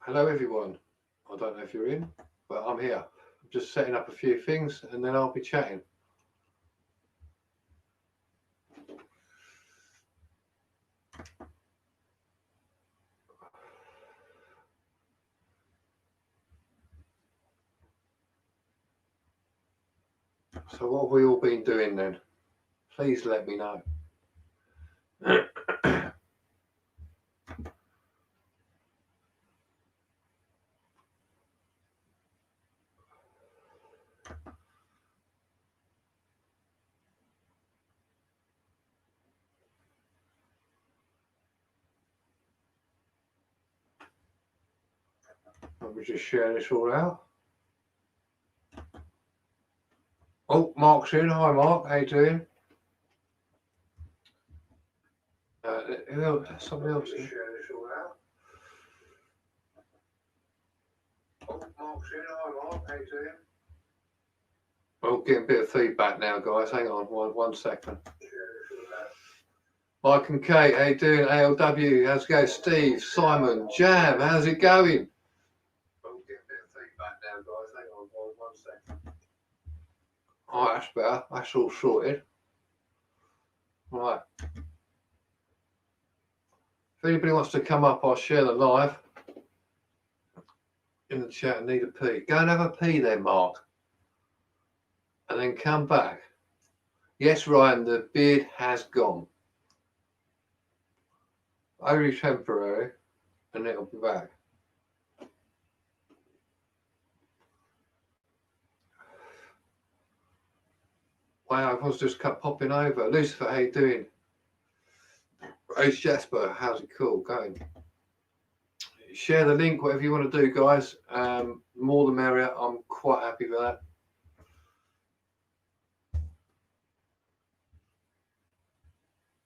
Hello everyone. I don't know if you're in, but I'm here. I'm just setting up a few things and then I'll be chatting. So what have we all been doing then? Please let me know. Let me just share this all out. Oh, Mark's in. Hi Mark, how you doing? Somebody else. Share this all out. Oh, Mark's in. Hi Mark, how you doing? Oh, getting a bit of feedback now, guys. Hang on, one second. Mike and Kate, how you doing? ALW, how's it going? Steve, Simon, Jam, how's it going? Oh, getting a bit of feedback now, guys. Hang on, one second. All right, that's better. That's all sorted. Right. If anybody wants to come up, I'll share the live in the chat and need a pee. Go and have a pee then, Mark. And then come back. Yes, Ryan, the beard has gone. Only temporary, and it'll be back. Wow, everyone's just kept popping over. Lucifer, how you doing? Rose Jasper, how's it cool going? Share the link, whatever you want to do, guys. More the merrier. I'm quite happy with that.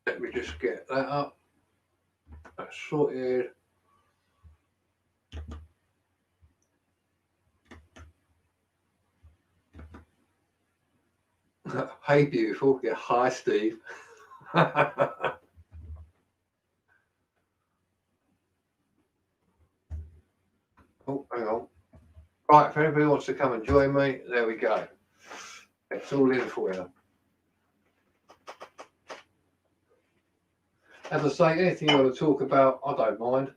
Let me just get that up. That's sorted. Hey, beautiful. Yeah, hi, Steve. Oh, hang on. Right, if anybody wants to come and join me, there we go. It's all in for you. As I say, anything you want to talk about, I don't mind.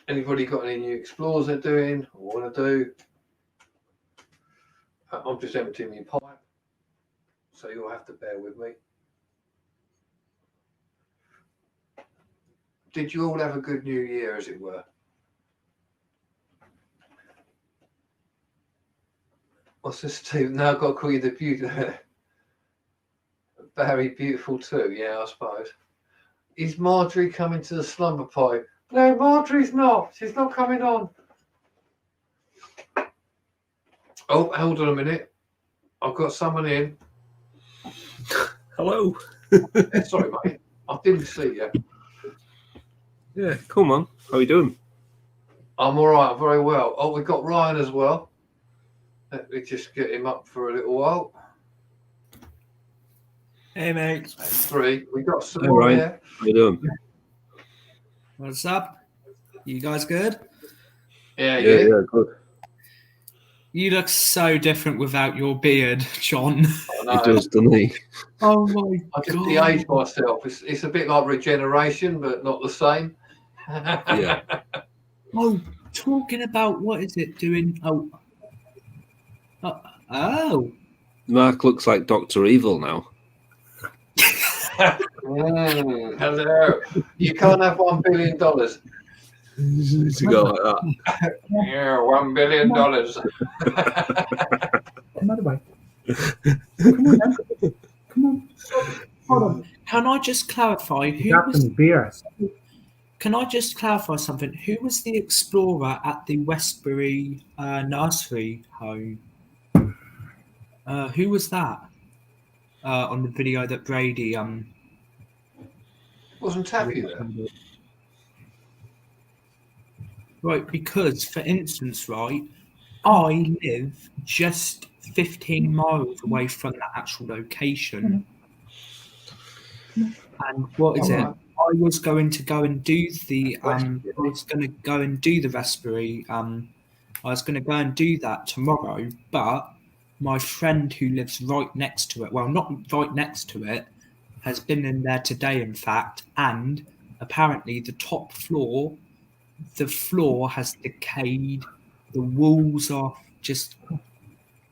Anybody got any new explores they're doing or want to do? I'm just emptying my pipe, so you'll have to bear with me. Did you all have a good New Year, as it were? What's this, Steve? Now I've got to call you the beauty. Very beautiful too, yeah, I suppose. Is Marjorie coming to the slumber party? No, Marjorie's not. She's not coming on. Oh, hold on a minute. I've got someone in. Hello. Sorry, mate. I didn't see you. Yeah, come on. How are you doing? I'm all right, very well. Oh, we've got Ryan as well. Let me just get him up for a little while. Hey, mate. That's three. We got some Hey, Ryan. there. How you doing? What's up? You guys good? Yeah, good. You look so different without your beard, John. I know. He does, doesn't he? Oh my I just god. de-age myself. It's a bit like regeneration, but not the same. Yeah. Oh, talking about what is it doing? Oh. Mark looks like Dr. Evil now. Hello. You can't have $1 billion. To go like that. Yeah, $1 billion. Come on, away. Come on, then. Come on. Hold on. Can I just clarify who Got was? some beer. Can I just clarify something? Who was the explorer at the Westbury nursery home? Who was that? On the video that Brady Wasn't Taffy there? Right, because for instance, right, I live just 15 miles away from that actual location. And what is it? I I was going to go and do the raspberry. I was going to go and do that tomorrow, but my friend who lives right next to it, well, not right next to it, has been in there today, in fact, and apparently the top floor, the floor has decayed. The walls are just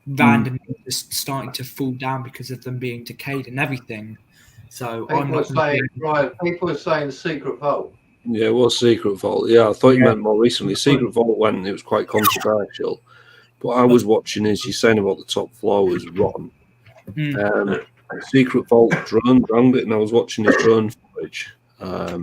randomly just starting to fall down because of them being decayed and everything. So I'm People are not gonna be saying, able- Ryan, people are saying secret vault. Yeah, it was Secret Vault. Yeah, I thought you Yeah. meant more recently. Secret Vault when it was quite controversial. But I was watching is you're saying about the top floor was rotten. Mm. Secret Vault drone drowned it, and I was watching his drone footage. I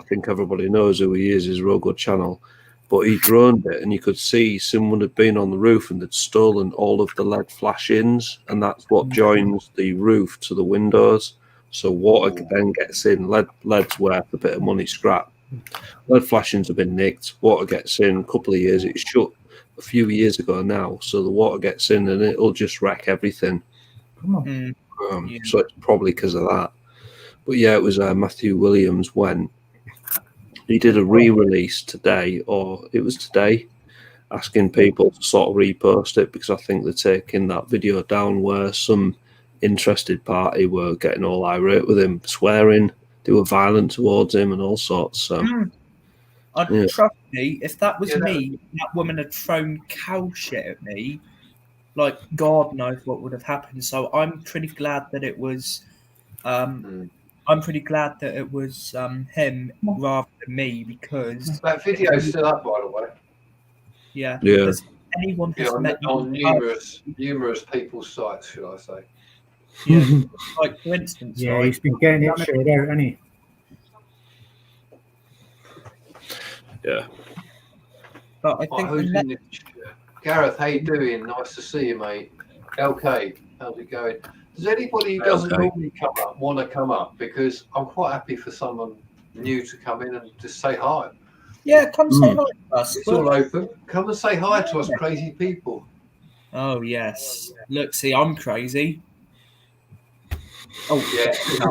think everybody knows who he is, his Rogo channel. But he droned it, and you could see someone had been on the roof and had stolen all of the LED flash-ins, and that's what joins the roof to the windows. So water then gets in. LED's worth a bit of money scrap. LED flashings have been nicked. Water gets in. A couple of years, it's shut a few years ago now. So the water gets in, and it'll just wreck everything. Come on. Yeah. So it's probably because of that. But yeah, it was Matthew Williams when he did a re-release today, or it was today, asking people to sort of repost it because I think they're taking that video down where some interested party were getting all irate with him, swearing, they were violent towards him and all sorts. So Yeah. Trust me, if that was Yeah, that- me, that woman had thrown cow shit at me, like God knows what would have happened. So I'm pretty glad that it was I'm pretty glad that it was him rather than me because That video's still up, by the way. yeah. Yeah. If anyone has On, met on me, numerous people's sites, should I say? yeah, like for instance, Yeah, right, he's been getting it straight out, hasn't he? yeah. but I Oh, think who's unless- in the Gareth, how you doing? Nice to see you, mate. LK, how's it going? Does anybody who doesn't Okay. normally come up want to come up? Because I'm quite happy for someone new to come in and just say hi. yeah, come say hi to us. It's all open. Come and say hi to us, crazy people. Oh yes, look, see, I'm crazy. Oh Yeah. shit! No,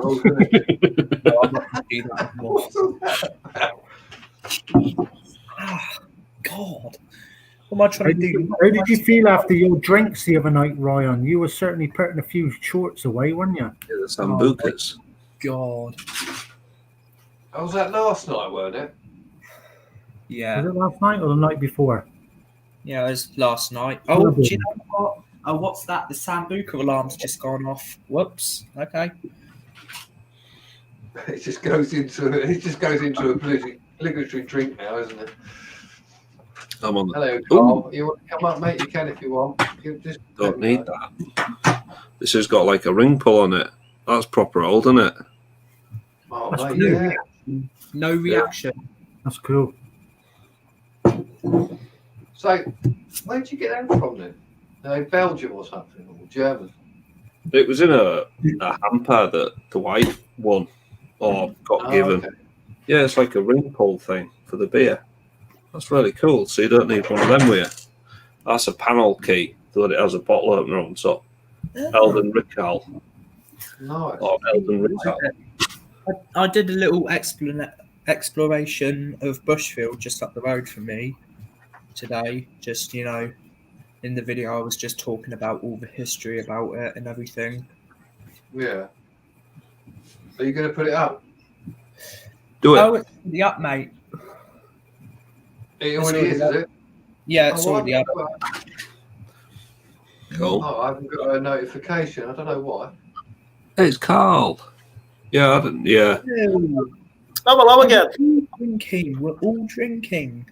I'm not going to do that anymore. Ah, God, what am I trying to do? How did you feel after your drinks the other night, Ryan? You were certainly putting a few shorts away, weren't you? The Sambucas. God, How was that last night, weren't it? yeah, Was it last night or the night before? yeah, it was last night. Oh, do you know what? Oh, what's that? The Sambuca alarm's just gone off. Whoops. Okay. It just goes into a obligatory drink now, isn't it? I'm on the Hello, Carl. You want to come up, mate? You can if you want. You just don't need that. This has got like a ring pull on it. That's proper old, isn't it? Oh, That's mate, good. yeah. No reaction. That's cool. So, where'd you get that from then? Belgium or something, or German? It was in a hamper that the wife won or got given. Okay. Yeah, it's like a ring pull thing for the beer. That's really cool. So you don't need one of them with you. That's a panel key, though it has a bottle opener on top. Elden Riccal. Nice. Or Elden Riccal. I did a little exploration of Bushfield just up the road from me today. Just, you know, in the video I was just talking about all the history about it and everything. Yeah. Are you going to put it up? Do it. Oh, it's already up, mate. It already is it? Yeah, it's Oh, already up. Cool. Oh, I haven't got a notification. I don't know why. It's Carl. Yeah, I didn't. Yeah. Oh, hello again. Drinking. We're all drinking.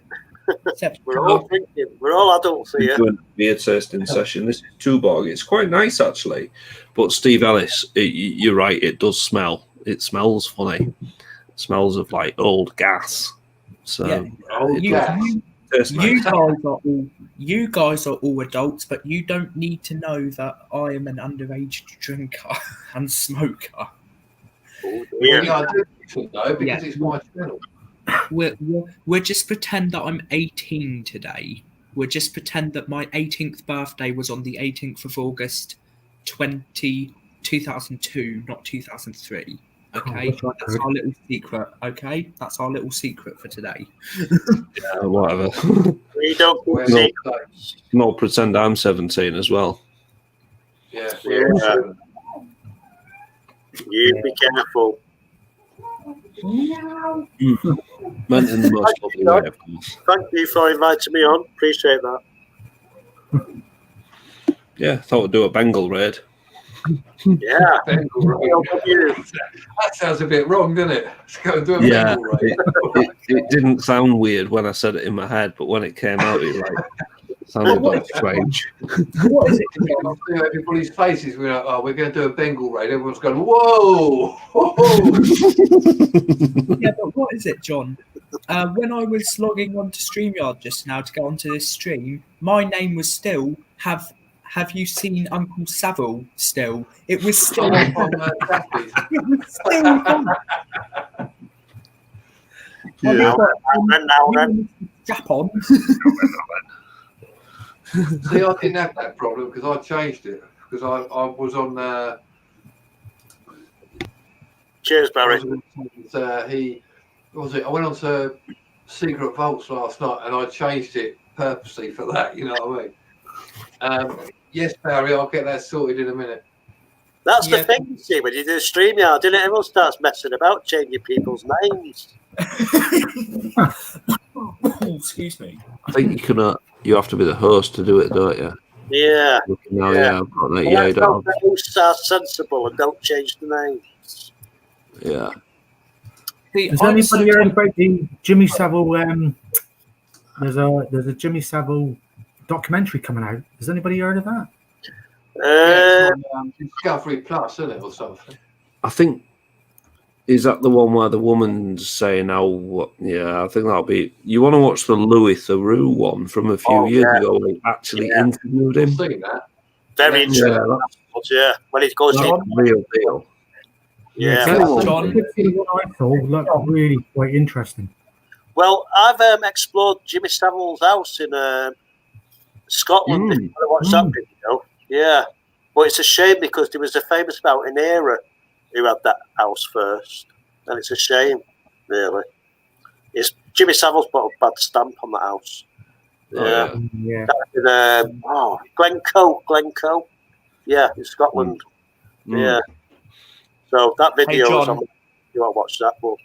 Except We're all drinking. We're all adults We're here. doing a beer tasting session. This is Tuborg. It's quite nice actually, but Steve Ellis, you're right. It does smell. It smells funny. It smells of like old gas. So Yeah. Oh, it yeah. tastes You nice. guys are all adults, but you don't need to know that I am an underage drinker and smoker. Yeah, I do need to know because Yeah. it's my channel. We're just pretend that I'm 18 today. We're just pretend that my 18th birthday was on the 18th of August 2002, not 2003. Okay, wish I that's could. our little secret. Okay, that's our little secret for today. Yeah, whatever. We don't keep Where No. secrets. Not pretend I'm 17 as well. Yeah. Yeah. You be careful. Meant in the most lovely way, of course. Thank you for inviting me on. Appreciate that. Yeah, thought we'd do a Bengal raid. Yeah. Bengal raid. That sounds a bit wrong, doesn't it? Let's go and do a Yeah, Bengal raid. it didn't sound weird when I said it in my head, but when it came out, it sounded like strange. What is it? I see everybody's faces. We're like, oh, we're going to do a Bengal raid. Everyone's going, whoa! Whoa. Yeah, but what is it, John? When I was logging onto StreamYard just now to go onto this stream, my name was still Have you seen Uncle Savile still? It was still Oh, from Daffy's. it was still on. Yeah. Now then. Strap on. See, I didn't have that problem because I changed it. Because I was on. Cheers, Barry. I went on to Secret Vaults last night and I changed it purposely for that. You know what I mean? Yes, Barry, I'll get that sorted in a minute. That's Yeah. the thing, you see, when you do StreamYard, didn't it? Everyone starts messing about, changing people's names. Excuse me. I think you have to be the host to do it, don't you? Yeah. No, Yeah. yeah, I've got that. Well, Yeah, you let's don't hope the hosts are sensible and don't change the names. yeah. See, Has I'm so anybody heard about the Jimmy Savile? There's a Jimmy Savile documentary coming out. Has anybody heard of that? Yeah, it's on, Discovery Plus, isn't it, or something? I think, is that the one where the woman's saying, "Oh, yeah"? I think that'll be. You want to watch the Louis Theroux one from a few years yeah. ago when he actually Yeah. interviewed I've him? seen that. Very Yeah, interesting. Yeah. When it goes that's in. the real deal. Yeah. John. What I thought looked really quite interesting. Well, I've explored Jimmy Savile's house in Scotland. If you want to watch that video. Yeah. But it's a shame because there was a famous mountaineer who had that house first. And it's a shame, really. It's Jimmy Savile's put a bad stamp on the house. Yeah. Oh, Yeah. Glencoe. Yeah, in Scotland. Mm. Yeah. So that video is John. on. You want to watch that? But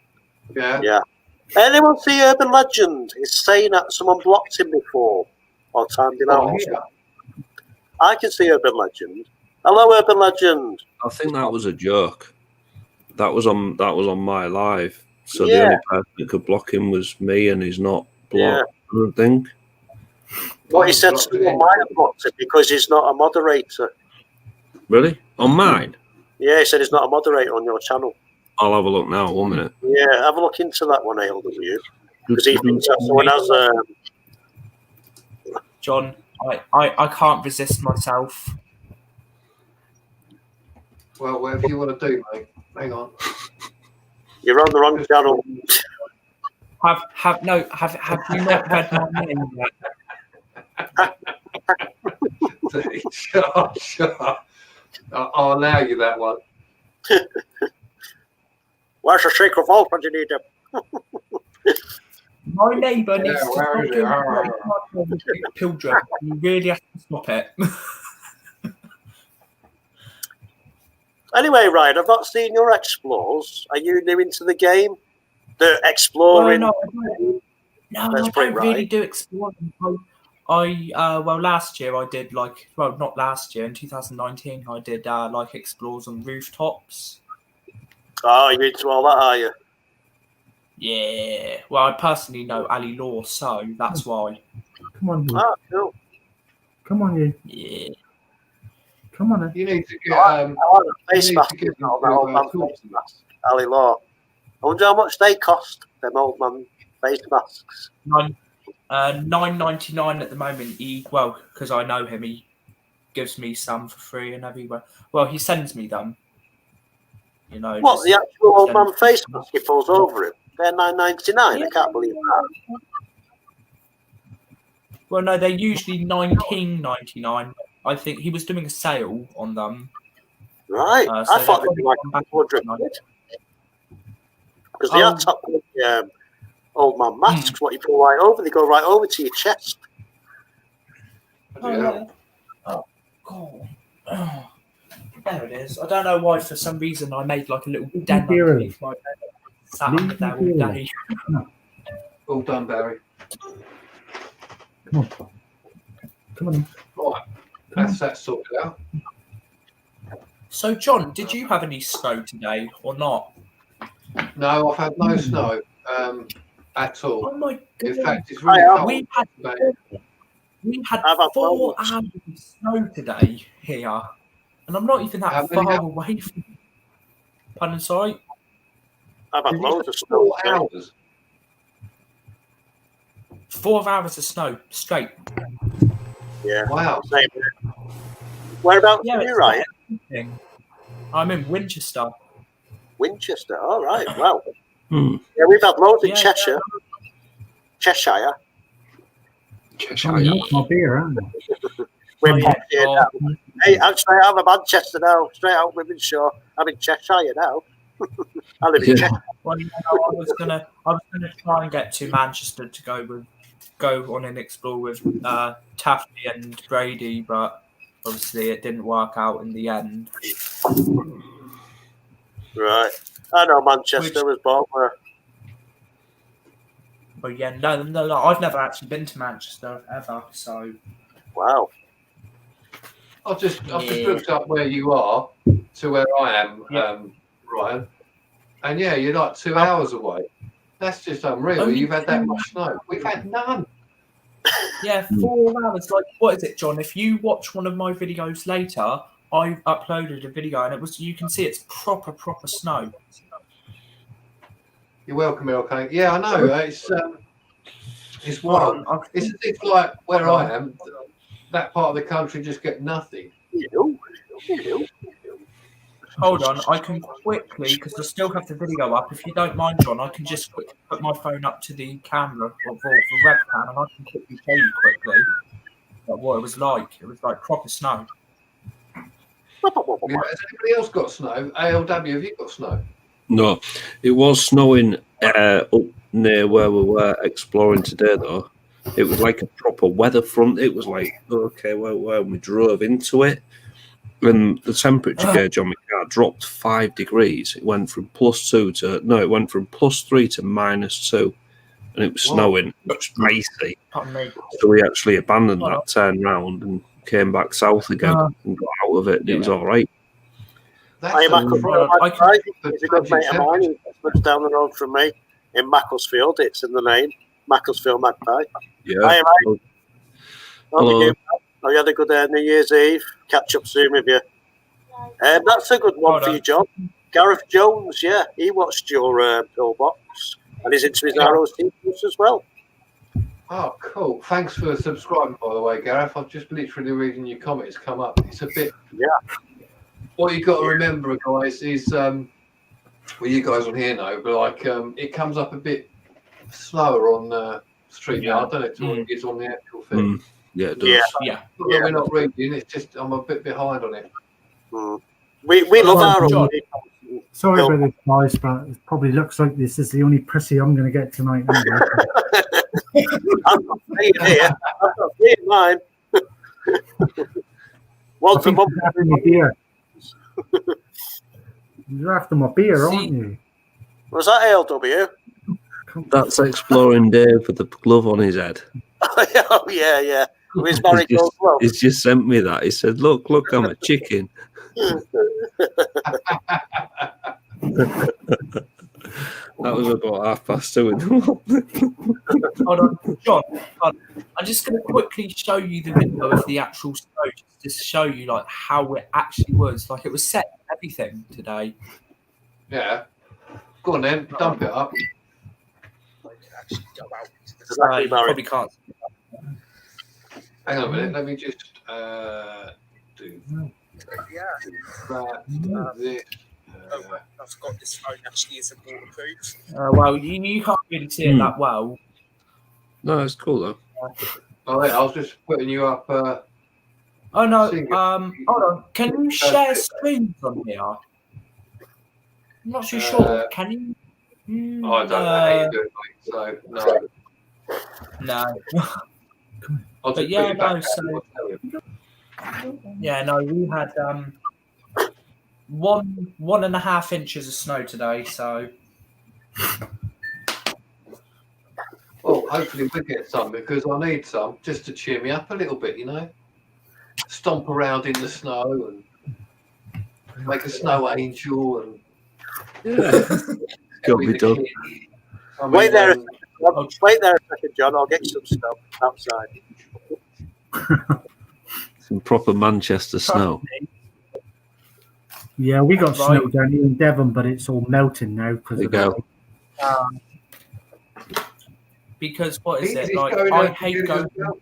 Yeah. yeah. Anyone see Urban Legend? It's saying that someone blocked him before or timed him out. Oh, yeah. I can see Urban Legend. Hello, Urban Legend. I think that was a joke. That was on my live. So the Yeah. only person that could block him was me, and he's not blocked. I don't think. What he said someone might have blocked him because he's not a moderator. Really? On mine? Yeah, he said he's not a moderator on your channel. I'll have a look now. 1 minute. Yeah, have a look into that one, ALW. Because he thinks that someone has John, I can't resist myself. Well, whatever you want to do, mate. Hang on. you're on the wrong channel. Have you not read my name yet? Sure. I'll allow you that one. Where's the secret vault when you need him? My neighbour Yeah, needs to where is stop it? doing children. You really have to stop it. Anyway, Ryan, I've not seen your explores. Are you new into the game? The exploring? No, That's I pretty don't really right. do exploring. Last year I did not last year, in 2019 I did explores on rooftops. Oh, you're into all that, are you? Yeah. Well, I personally know Ali Law, so that's why. Come on, you. Ah, cool. Come on, you. Yeah. Come on. You need to get. I like the face you need mask. to get That old man into, face mask. Ali Law. I wonder how much they cost, them old man face masks. $9.99 at the moment. Because I know him, he gives me some for free and everywhere. Well, he sends me them. You know. What, just the actual old send- man face mask he pulls over him? They're $9.99. I can't believe that. Well, no, they're usually $19.99. I think he was doing a sale on them. Right. So I thought they'll they'd be like probably come back $100. because they are top old man masks. What you put right over, they go right over to your chest. Yeah. Oh, God. Oh, there it is. I don't know why, for some reason, I made like a little den underneath my bed. Sat under there all day. All done, Barry. Come on. Right. That's that sorted out. So, John, did you have any snow today or not? No, I've had no snow at all. Oh my In goodness. fact, it's really cold. We had How about 4 hours of snow today here, and I'm not even How that many far hours? away from. Pardon, sorry. I've had Did you loads say of snow. 4 hours. 4 hours of snow straight. Yeah. Wow. Same here. Whereabouts Yeah, are you, it's Ryan? amazing. I'm in Winchester. Winchester. All right. Wow. Hmm. Yeah, we've had loads in Yeah. Cheshire. Cheshire. Oh, you knocked my beer, haven't you? We're Yeah. here now. Hey, I'm straight out of Manchester now. Straight out of Wythenshawe. I'm in Cheshire now. I live in Yeah. Cheshire. Well, you know, I was gonna try and get to Manchester to go on and explore with Taffy and Brady, but obviously it didn't work out in the end. Right. I know Manchester was born where. But yeah, no, I've never actually been to Manchester ever, so Wow. I've just Yeah. looked up where you are to where I am, Yeah. Ryan. And yeah, you're like 2 hours away. That's just unreal. Only You've had that 2 much snow. We've had none. yeah, 4 hours. Like, what is it, John? If you watch one of my videos later, I uploaded a video, and you can see it's proper snow. You're welcome, okay. Yeah, I know. It's wild. It's as if like where I am, that part of the country just get nothing. You. Hold on, I can quickly, because I still have the video up. If you don't mind, John, I can just quickly put my phone up to the camera or the webcam, and I can quickly show you quickly what it was like. It was like proper snow. Yeah, has anybody else got snow? ALW, have you got snow? No, it was snowing up near where we were exploring today, though. It was like a proper weather front. It was like, okay, well, when we drove into it, and the temperature gauge on my car dropped 5 degrees. It went from +3 to -2, and it was snowing. It was icy. Pardon me. So we actually abandoned that, turned round, and came back south again and got out of it. It was all right. That's I am a He's a good mate of mine. He lives down the road from me in Macclesfield. It's in the name. Macclesfield Magpie. Yeah. Hi, mate. Hello. Oh, you had a good New Year's Eve. Catch up soon with you. That's a good one for you, John. Gareth Jones, yeah, he watched your pillbox and he's into his Arrows teams as well. Oh, cool. Thanks for subscribing, by the way, Gareth. I've just literally reading your comments come up. It's a bit... Yeah. What you got to remember, guys, is... well, you guys on here know, but like it comes up a bit slower on StreamYard. I don't know if it is on the actual thing. Yeah, it does. Yeah. Not that we're not reading, it's just I'm a bit behind on it. We love Arrows. John. Sorry about this, guys, but it probably looks like this is the only prissy I'm going to get tonight. Anyway. I'm not saying here. I'm not saying mine. Once a month. You're after my beer. You're after my beer, aren't you? Was that ALW? That's Exploring Dave with the glove on his head. Oh, yeah. With his Barry He's Gold glove. He's just sent me that. He said, look, I'm a chicken. That was about 2:30 in the morning. Hold on, John. I'm just going to quickly show you the video of the actual snow, just to show you like how it actually was. Like it was set and everything today. Yeah. Go on then, dump it up. Exactly, You Barry. probably can't. Hang on a minute, let me just do that, this. I've got this phone actually isn't waterproof. Well, you can't really see it that well. No, it's cool, though. Oh, yeah, I was just putting you up. Oh no. Sing it. Hold on. Can you share screens on here? I'm not too sure. Can you? I don't know how you do it, mate. So no. No. I'll But just yeah, put it back no, out so- and I'll tell you. Yeah, no, we had 1.5 inches of snow today, so Well, hopefully we get some because I need some just to cheer me up a little bit, you know. Stomp around in the snow and make a snow angel and Yeah, got to be the done. kid. I mean, Wait there. Wait there a second, John. I'll get you some stuff outside. Some proper Manchester snow. Yeah, we got Right. snow down here in Devon, but it's all melting now because There you of the go. because what is He's it like? going I out to hate get it going. as well.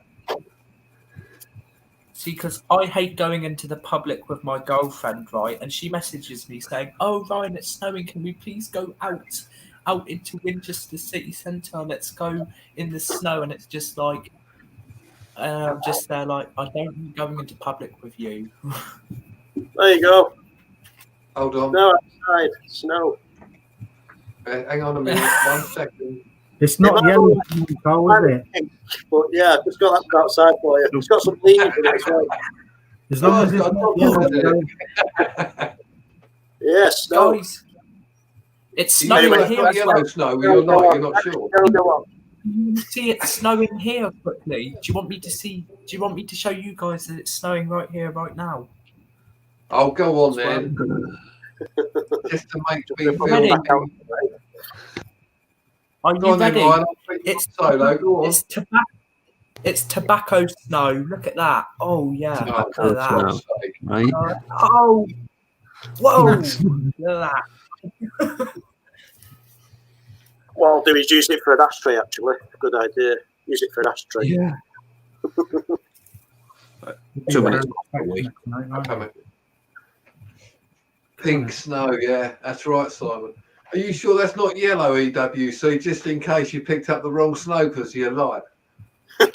See, because I hate going into the public with my girlfriend, right? And she messages me saying, "Oh, Ryan, it's snowing. Can we please go out into Winchester city centre? Let's go in the snow." And it's just like, I'm just there, like, I don't like going into public with you. There you go. Hold on. Snow outside. Snow. Hang on a minute. 1 second. It's not might yellow, be- Carl, is it? But yeah, I've just got that outside for you. It's got some leaves in it as well. As long as it's Oh, not God, yellow, is it? Carl. Yeah, snow. Guys, it's You snowing know it's here not as yellow well. snow. You're not. You're not sure. Go on. You see it snowing here quickly. Do you want me to see? Do you want me to show you guys that it's snowing right here, right now? I'll go on then. Just to make me feel Ready? happy. Are Go you on then, ready? Ryan. I'll take you It's solo. Go on. It's tobacco snow. Look at that. Oh yeah. No, Look for at that. God's sake. Right? Oh. Whoa. Look at that. What I'll do is use it for an ashtray, actually. Good idea. Use it for an ashtray. Yeah. 2 minutes away. Coming. Pink snow, yeah, that's right, Simon. Are you sure that's not yellow, EWC, just in case you picked up the wrong snow because you're live? Yeah,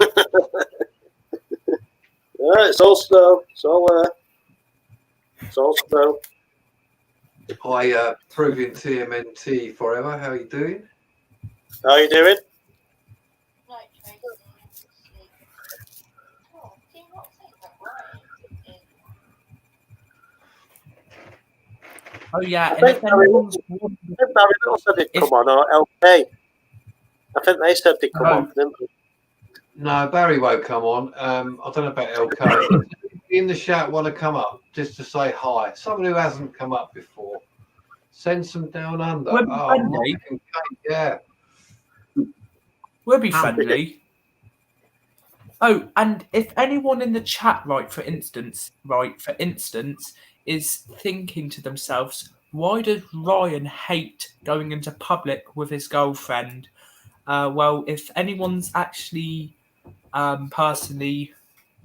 it's all snow. It's all snow. Hi, Proving TMNT forever. How are you doing? How you doing? Oh yeah. I And think if anyone's wondering, I think Barry Little said they'd come on, or LK. I think they said they'd come on, didn't they? No, Barry won't come on. I don't know about LK. In the chat, want to come up just to say hi. Someone who hasn't come up before. Send some down under. We'll be Oh, friendly. Mike and Kate, yeah. we'll be friendly. Oh, and if anyone in the chat, right, for instance, is thinking to themselves, why does Ryan hate going into public with his girlfriend? Well, if anyone's actually personally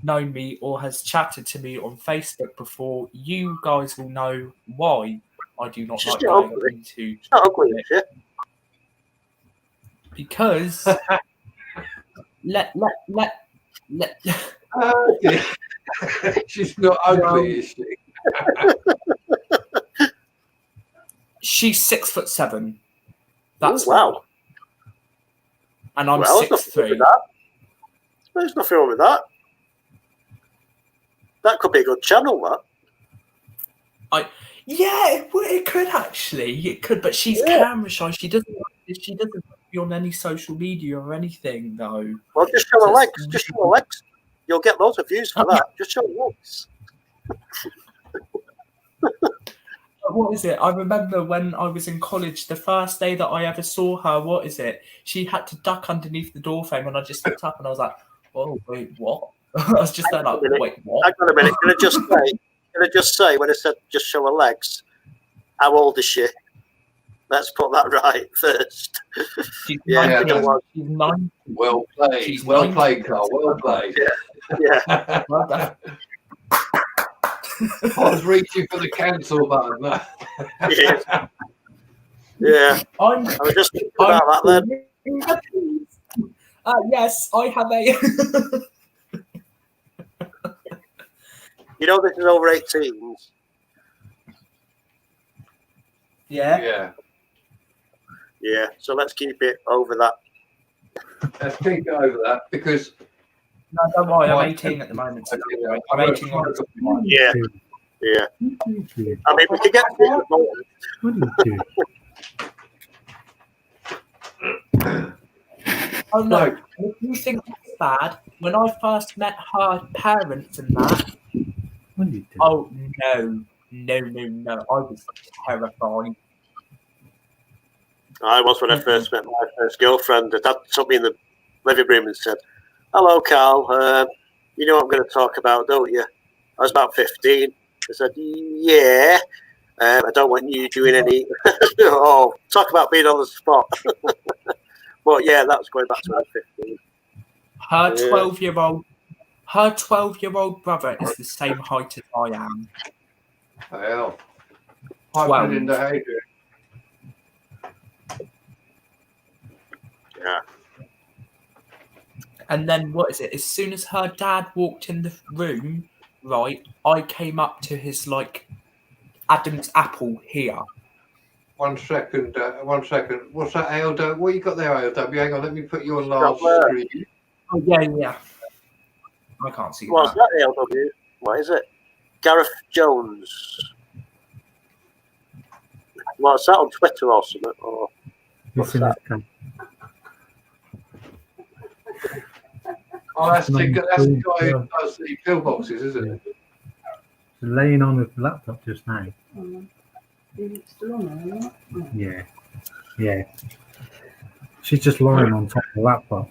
known me or has chatted to me on Facebook before, you guys will know why I do not She's like not going ugly. into It's not ugly, is it? because let Oh, dear. She's not ugly, is she? she's 6'7". Oh, wow. And I'm Well, there's nothing wrong 6'3". with that. There's nothing wrong with that. That could be a good channel, that. Yeah, it could actually. It could, but she's Yeah. camera shy. She doesn't be on any social media or anything, though. Well, just show her So legs. it's- Just show her legs. You'll get loads of views for that. Just show her legs. What is it? I remember when I was in college, the first day that I ever saw her. What is it? She had to duck underneath the door frame, and I just looked up and I was like, "Oh, wait, what?" I was just there like, "Wait, what?" Hang on a minute. Can I just say when I said just show her legs? How old is she? Let's put that right first. She's Yeah, 19. yeah. She's 9. Well played. She's Well 19. played, Carl. Well played. Yeah. Well done. I was reaching for the cancel button. No. Yeah. Yeah. I was just thinking about that then. Yes, I have a. You know this is over 18s. Yeah. Yeah. Yeah, so let's keep it over that. Let's keep it over that because No, don't worry. Well, I'm 18 at the moment. So don't worry. I'm I'm 18 on Yeah, yeah. I mean, we can get to it in a moment. What do you do? Oh no! No. If you think it's bad, when I first met her parents and that, What do you do? oh no, I was terrified. I was when I first met my first girlfriend. Her dad took me in the living room and said, "Hello, Carl. You know what I'm going to talk about, don't you?" I was about 15. I said, "Yeah. I don't want you doing any." Oh, talk about being on the spot. But yeah, that was going back to when I was 15. Her Yeah. 12-year-old brother is the same height as I am. hell. 12. I've been in the Adrian. Yeah. And then what is it? As soon as her dad walked in the room, right, I came up to his like Adam's apple here. 1 second. 1 second. What's that, ALW? What you got there, ALW? Hang on, let me put you on large Got screen. Oh yeah. I can't see What's that. that, ALW? What is it? Gareth Jones. What's that on Twitter or something? Or It's in his camp. Oh, that's the guy who does the pillboxes, isn't it? She's laying on his laptop just now. Is it still on there or not? Yeah. Yeah. She's just lying on top of the laptop.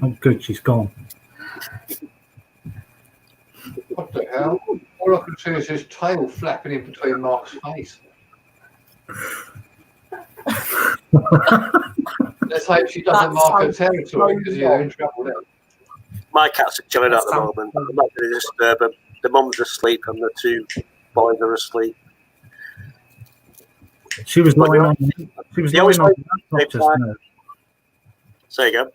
Oh, good, she's gone. What the hell? All I can see is his tail flapping in between Mark's face. Let's hope she doesn't mark her territory because you're in trouble now. my cats are chilling at the moment. I'm not going to disturb them. The mum's asleep and the 2 boys are asleep. She was lying on. She was They always lying on the like- laptop just now. Say again.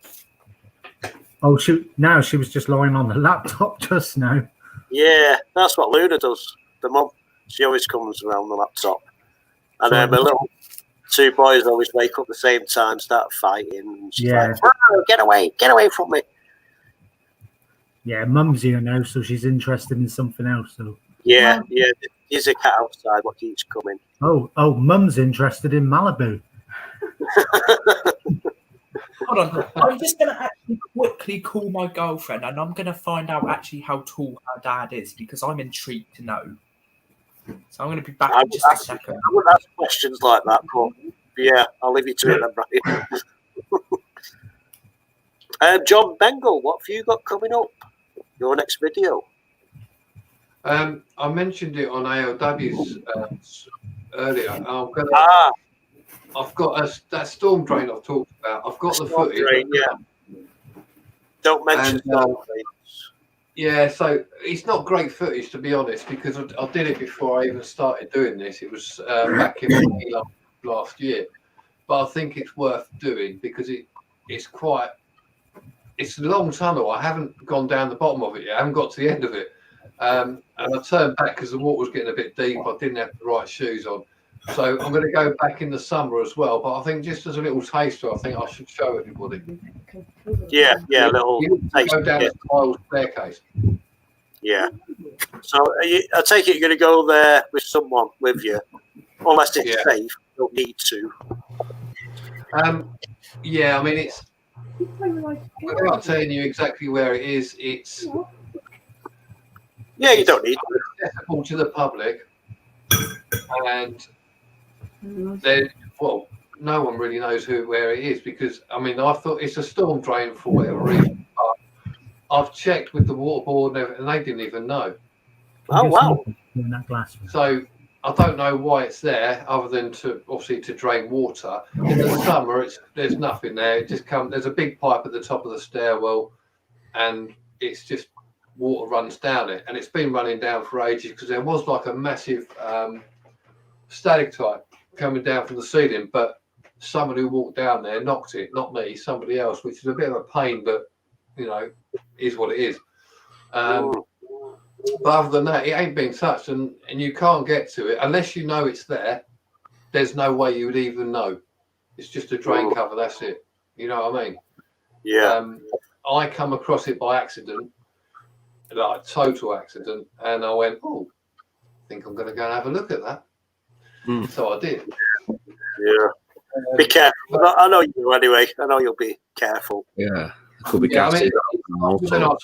Oh, she was just lying on the laptop just now. Yeah, that's what Luna does. The mum, she always comes around the laptop. And my little 2 boys always wake up at the same time, start fighting. And she's Yeah. like, "Oh, get away from me." Yeah, Mum's here now, so she's interested in something else. So, Yeah, there's a cat outside what keeps coming. oh, Mum's interested in Malibu. Hold on. I'm just going to actually quickly call my girlfriend and I'm going to find out actually how tall her dad is because I'm intrigued to know. So I'm going to be back in just a second. I wouldn't ask questions like that, but yeah, I'll leave you to it then, Brian. John Bengal, what have you got coming up? Your next video? I mentioned it on ALW's earlier. I've got that storm drain I've talked about. I've got the footage. Drain, yeah. Don't mention storm drains. Yeah, so it's not great footage to be honest because I did it before I even started doing this. It was back in last year, but I think it's worth doing because it's a long tunnel. I haven't gone down the bottom of it yet. I haven't got to the end of it, and I turned back because the water was getting a bit deep. I didn't have the right shoes on. So I'm going to go back in the summer as well. But I think just as a little taster, I think I should show everybody. Yeah, little taste. Go down the spiral staircase. Yeah. So I take it you're going to go there with someone with you, unless it's safe. You don't need to. Yeah, I mean it's. Without telling you exactly where it is, it's. Yeah, you don't need to. Accessible to the public, and then no one really knows where it is because I mean I thought it's a storm drain for whatever reason. But I've checked with the water board and they didn't even know. Oh wow! In that glass. So I don't know why it's there, other than to drain water. In the summer, there's nothing there. It just there's a big pipe at the top of the stairwell, and it's just water runs down it, and it's been running down for ages because there was like a massive stalactite coming down from the ceiling, but someone who walked down there knocked it, not me, somebody else, which is a bit of a pain, but is what it is. But other than that, it ain't been touched, and you can't get to it unless you know it's there. There's no way you would even know. It's just a drain cover. That's it. You know what I mean? Yeah. I come across it by accident, like total accident, and I went, "Oh, I think I'm going to go and have a look at that." So I did. Yeah. Be careful. I know you will anyway. I know you'll be careful. Yeah, it could be Yeah, I gassy. mean, then I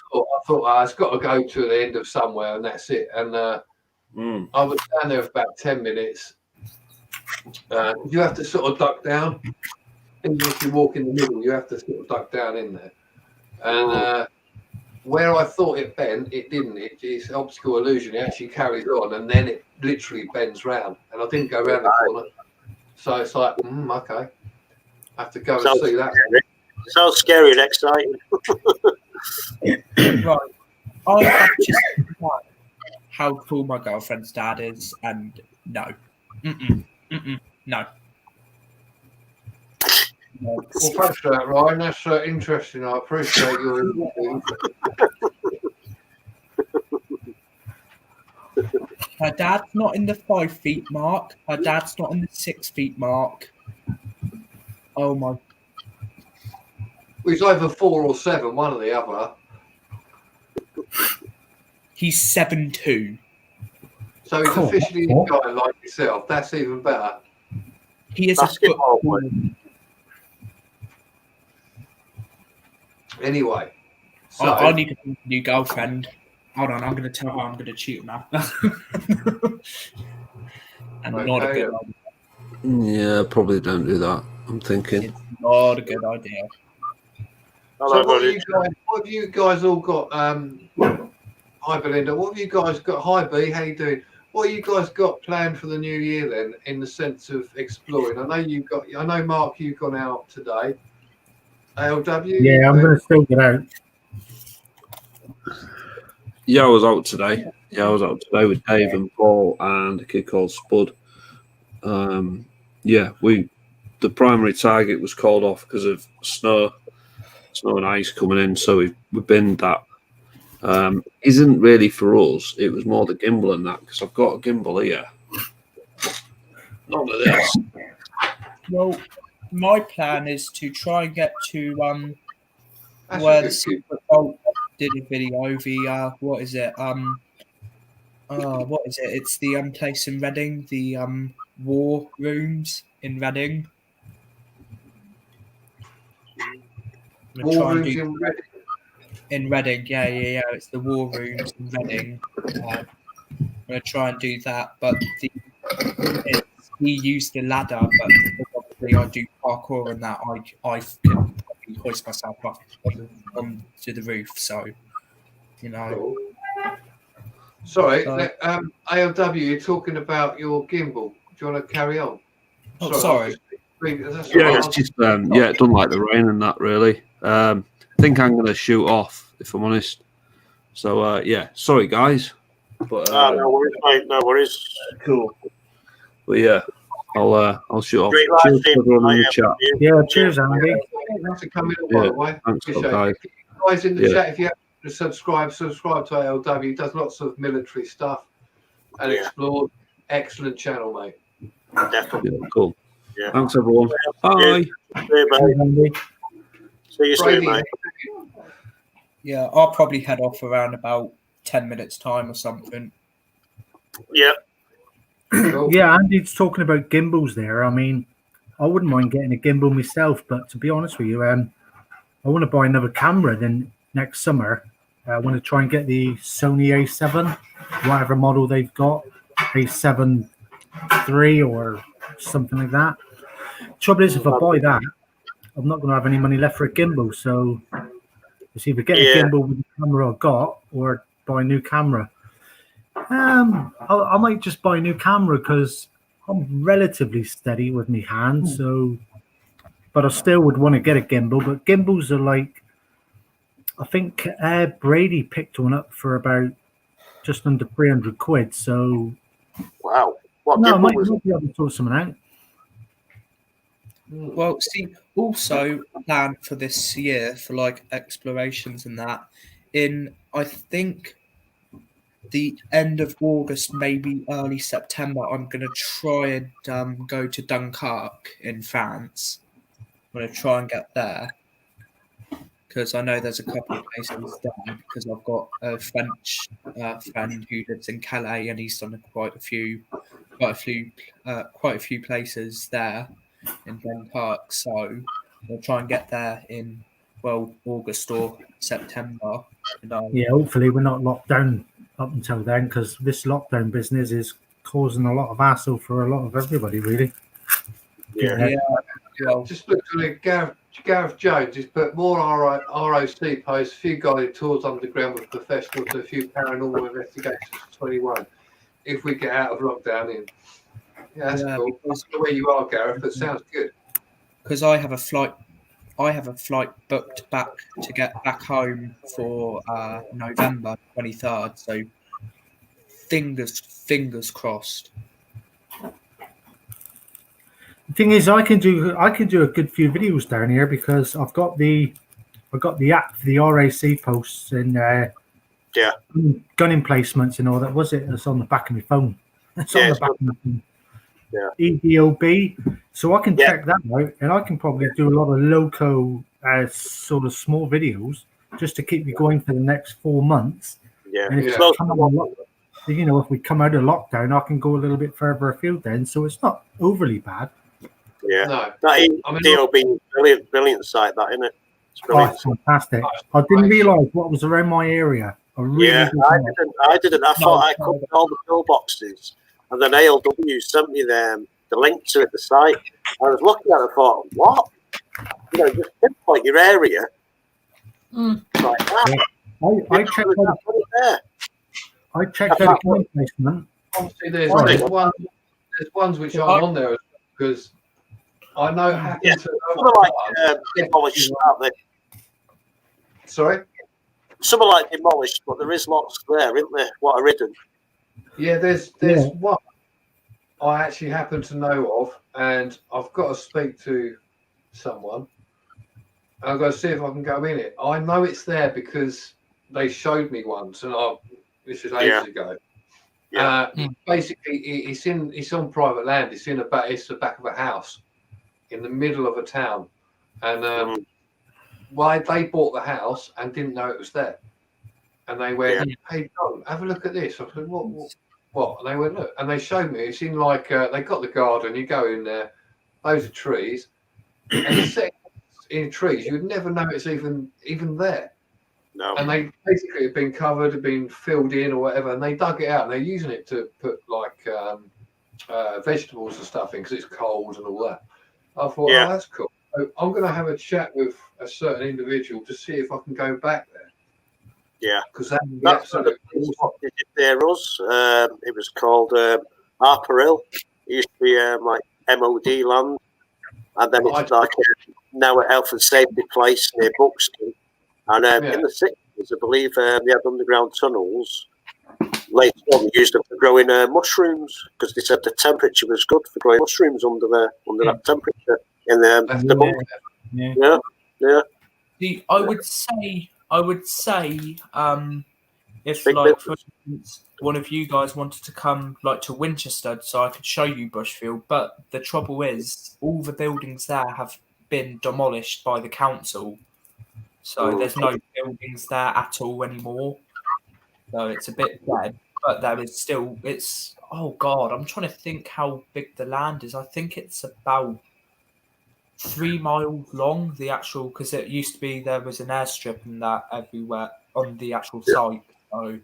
thought it's got to go to the end of somewhere, and that's it. And I was down there for about 10 minutes. You have to sort of duck down. And if you walk in the middle, you have to sort of duck down in there. And where I thought it bent, it didn't. It's optical illusion. It actually carries on, and then it literally bends round. And I didn't go round the corner. So it's like, okay. I have to go and see that. Sounds scary and exciting. Right. I have just found how cool my girlfriend's dad is, and no. No. Well, thanks for that, Ryan. That's interesting. I appreciate your input. Her dad's not in the 5 feet mark. Her dad's not in the 6 feet mark. Oh my. Well, he's either 4 or 7, one or the other. He's 7'2". So he's officially a guy like yourself. That's even better. He is Basketball a football. Anyway. So, I need a new girlfriend. Hold on, I'm going to tell her I'm going to cheat on her. And not a good idea. Yeah, probably don't do that. I'm thinking. It's not a good idea. so what have you guys all got? Hi, Belinda. What have you guys got? Hi, B. How you doing? What have you guys got planned for the new year then, in the sense of exploring? I know, Mark, you've gone out today. ALW? Yeah, I'm going to still get out. Yeah, I was out today. With Dave and Paul and a kid called Spud. The primary target was called off because of snow and ice coming in, so we binned that. Isn't really for us. It was more the gimbal and that, because I've got a gimbal here. None of this. Well, my plan is to try and get to That's where a the good Secret Vault did a video. What is it? What is it? It's the place in Reading, the war rooms in Reading. War rooms in Reading. In Reading, yeah. It's the war rooms in Reading. I'm gonna try and do that, but he used the ladder, but obviously I do parkour and that. I can probably hoist myself up onto the roof, so you know. Cool. Sorry, ALW, you're talking about your gimbal. Do you want to carry on? Oh, sorry. It's just it doesn't like the rain and that really. I think I'm gonna shoot off if I'm honest. So sorry guys. But no worries, mate. No worries. Cool. But yeah, I'll shoot off. Great live Cheers stream, everyone in the chat. Yeah, cheers, Andy. Thanks for coming on, by the way. Thanks, Appreciate guys. it. Guys in the chat, if you have to subscribe to ALW. He does lots of military stuff and explore. Excellent channel, mate. Definitely. Yeah, cool. Yeah. Thanks everyone. Bye. See you, mate. See you soon, mate. Yeah, I'll probably head off around about 10 minutes time or something. Yeah. Cool. Yeah, Andy's talking about gimbals there. I mean, I wouldn't mind getting a gimbal myself, but to be honest with you, I want to buy another camera then next summer. I want to try and get the Sony A7, whatever model they've got, A7 III or something like that. Trouble is, if I buy that, I'm not going to have any money left for a gimbal. So it's either get a gimbal with the camera I've got or buy a new camera. I might just buy a new camera because I'm relatively steady with my hand. So, but I still would want to get a gimbal. But gimbals are like, I think Brady picked one up for about just under 300 quid. So, wow. What no, I gimbal might was be able to sort something out. Well, see, also plan for this year for like explorations and that. I think the end of August, maybe early September, I'm going to try and go to Dunkirk in France. want to try and get there because I know there's a couple of places there because I've got a French friend who lives in Calais and he's done quite a few places there in Dunkirk. So we'll try and get there in August or September. Yeah, hopefully we're not locked down up until then, because this lockdown business is causing a lot of hassle for a lot of everybody, really. Yeah. Well, Just look at it. Gareth Jones has put more ROC posts, a few guided tours underground with professionals, a few paranormal investigations for 21. If we get out of lockdown in. Yeah, that's cool. I don't know where you are, Gareth, but sounds good. Because I have a flight booked back to get back home for November 23rd. So fingers crossed. The thing is, I can do a good few videos down here because I've got the app for the RAC posts and gun emplacements and all that. Was it? It's on the back of my phone. It's on the back of my phone. Yeah. EDOB. So I can check that out, and I can probably do a lot of local sort of small videos just to keep me going for the next 4 months. Yeah. And if we come out of lockdown, I can go a little bit further afield then, so it's not overly bad. Yeah. No. That EDOB is brilliant site, that, isn't it? It's Oh, brilliant. it's fantastic. I didn't realise what was around my area. I didn't. I thought I covered all the pillboxes, and then ALW sent me the link to it, the site. I was looking at it and thought, what? Just pinpoint your area. Like that. I checked out the placement. Obviously, there's ones which aren't on there because I know happen to Some are like demolished, aren't they? Sorry? Some are like demolished, but there is lots there, isn't there? What are hidden? Yeah, there's one I actually happen to know of, and I've got to speak to someone. I've got to see if I can go in it. I know it's there because they showed me once, and this was ages ago. Yeah. Basically, it's on private land. It's the back of a house in the middle of a town, and why they bought the house and didn't know it was there, and they went, "Hey, John, have a look at this." I said, "What?" And they went, "Look," and they showed me. It's in like they got the garden. You go in there, those are trees, and it's set in trees. You would never know it's even there. No. And they basically have been covered, have been filled in or whatever, and they dug it out and they're using it to put like vegetables and stuff in because it's cold and all that. I thought, oh, that's cool. So I'm going to have a chat with a certain individual to see if I can go back there. Yeah, because that's what they did there. It was called Harper Hill. It used to be like MOD land, and then it's like now a health and safety place near Buxton. And in the 60s, I believe they had underground tunnels. Later on, they used them for growing mushrooms because they said the temperature was good for growing mushrooms under that temperature in the bunker. Yeah. See, I would say, if like for instance, one of you guys wanted to come like to Winchester, so I could show you Bushfield. But the trouble is, all the buildings there have been demolished by the council. So there's no buildings there at all anymore. So it's a bit dead, but there is still. Oh God, I'm trying to think how big the land is. I think it's about 3 miles long. The actual, because it used to be there was an airstrip and that everywhere on the actual site. So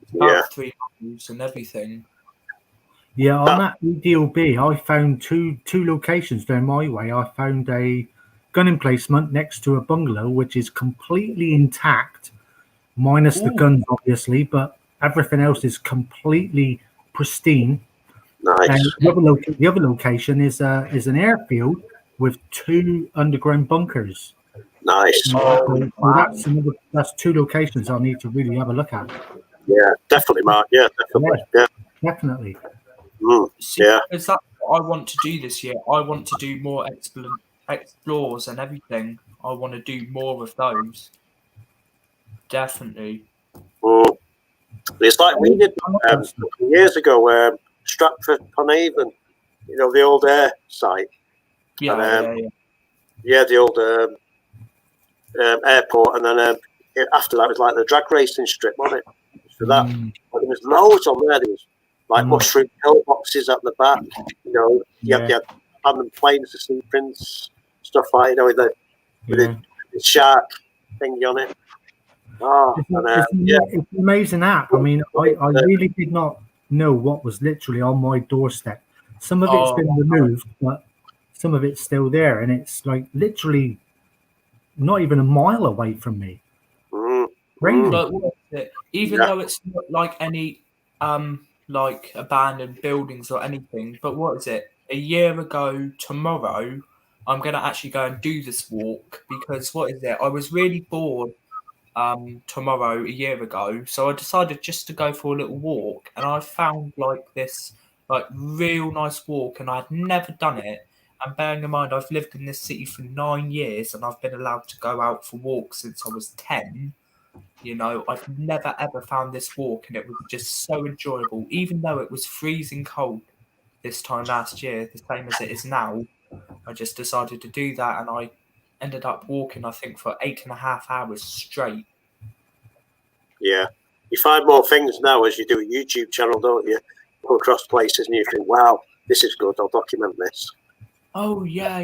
it's about 3 miles and everything. Yeah, on that EDOB, I found two locations down my way. I found a gun emplacement next to a bungalow, which is completely intact, minus the guns, obviously, but everything else is completely pristine. Nice. And the other location is an airfield with 2 underground bunkers. Nice. So that's 2 locations I need to really have a look at. Yeah, definitely, Mark. Yeah, definitely. Yeah. Definitely. Because that's what I want to do this year. I want to do more explores and everything. I want to do more of those. Definitely. It's like we did years ago, Stratford upon Avon, the old air site. Yeah. Yeah, the old airport, and then after that was like the drag racing strip, wasn't it? So that there was loads on there. There was like mushroom pillboxes at the back. You know, you had random planes, the seaprints, stuff like with the shark thing on it. Oh, It's an amazing app. I mean, I really did not know what was literally on my doorstep. Some of it's been removed, but some of it's still there, and it's like literally not even a mile away from me. Crazy. But what is it? Even though it's not like any like abandoned buildings or anything, but what is it? A year ago tomorrow, I'm gonna actually go and do this walk because what is it? I was really bored tomorrow a year ago, so I decided just to go for a little walk, and I found like this like real nice walk, and I'd never done it. And bearing in mind, I've lived in this city for 9 years, and I've been allowed to go out for walks since I was 10. You know, I've never ever found this walk, and it was just so enjoyable, even though it was freezing cold this time last year, the same as it is now. I just decided to do that, and I ended up walking, I think, for 8.5 hours straight. Yeah. You find more things now as you do a YouTube channel, don't you? Come across places and you think, wow, this is good, I'll document this. Oh, yeah.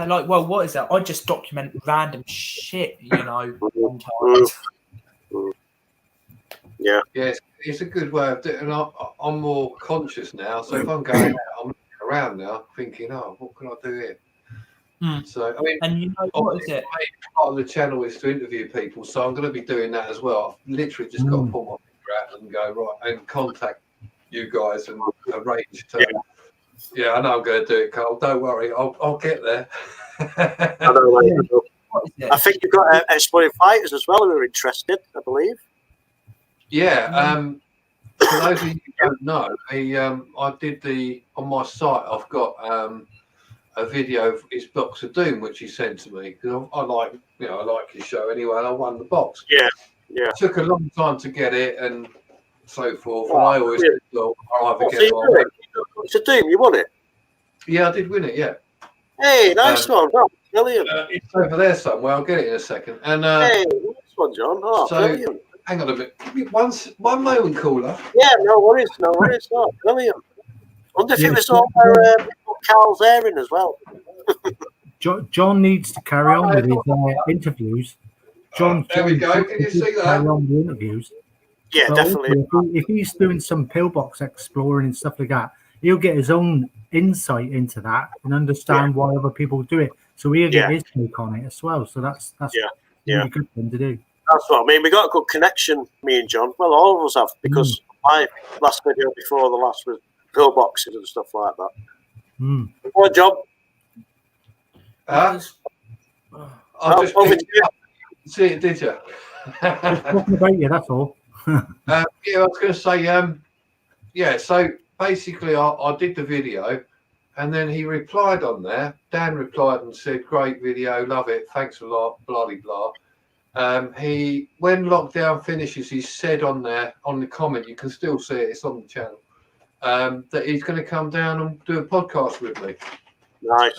Like, well, what is that? I just document random shit, you know, sometimes. Yeah. Yes, it's a good way of doing it. I'm more conscious now, so if I'm going out, I'm looking around now thinking, oh, what can I do here? So, I mean, and you know, what is it? Part of the channel is to interview people, so I'm going to be doing that as well. I've literally just got to pull my finger out and go, right, and contact you guys and arrange to. Yeah, I know I'm going to do it, Carl. Don't worry, I'll get there. I think you've got Exploring Fighters as well who are interested, I believe. Yeah, for those of you who don't know, I did on my site, I've got a video of his Box of Doom, which he sent to me, because I like his show anyway, and I won the box. Yeah. It took a long time to get it and so forth, and I always thought, I'll either get it or Box of Doom, you won it? Yeah, I did win it, yeah. Hey, nice one. Oh, brilliant. It's over there somewhere, I'll get it in a second. And hey, nice one, John. Oh, so, brilliant. Hang on a bit. One moment, caller. Yeah, no worries. Oh, brilliant. I wonder if it was all Carl's airing as well. John needs to carry on with his interviews. John, there we go. Can you see that? Carry on the interviews. Yeah, but definitely. If he's doing some pillbox exploring and stuff like that, he'll get his own insight into that and understand why other people do it. So he'll get his take on it as well. So that's a really good thing to do. That's what I mean. We got a good connection, me and John. Well, all of us have, because my last video before the last was pillboxes and stuff like that. Good job. I just see it, did you? Talking about you, that's all. I was going to say, so basically I did the video, and then he replied on there. Dan replied and said, great video, love it, thanks a lot, blah, blah, blah. When lockdown finishes, he said on there, on the comment, you can still see it, it's on the channel, that he's going to come down and do a podcast with me. Nice,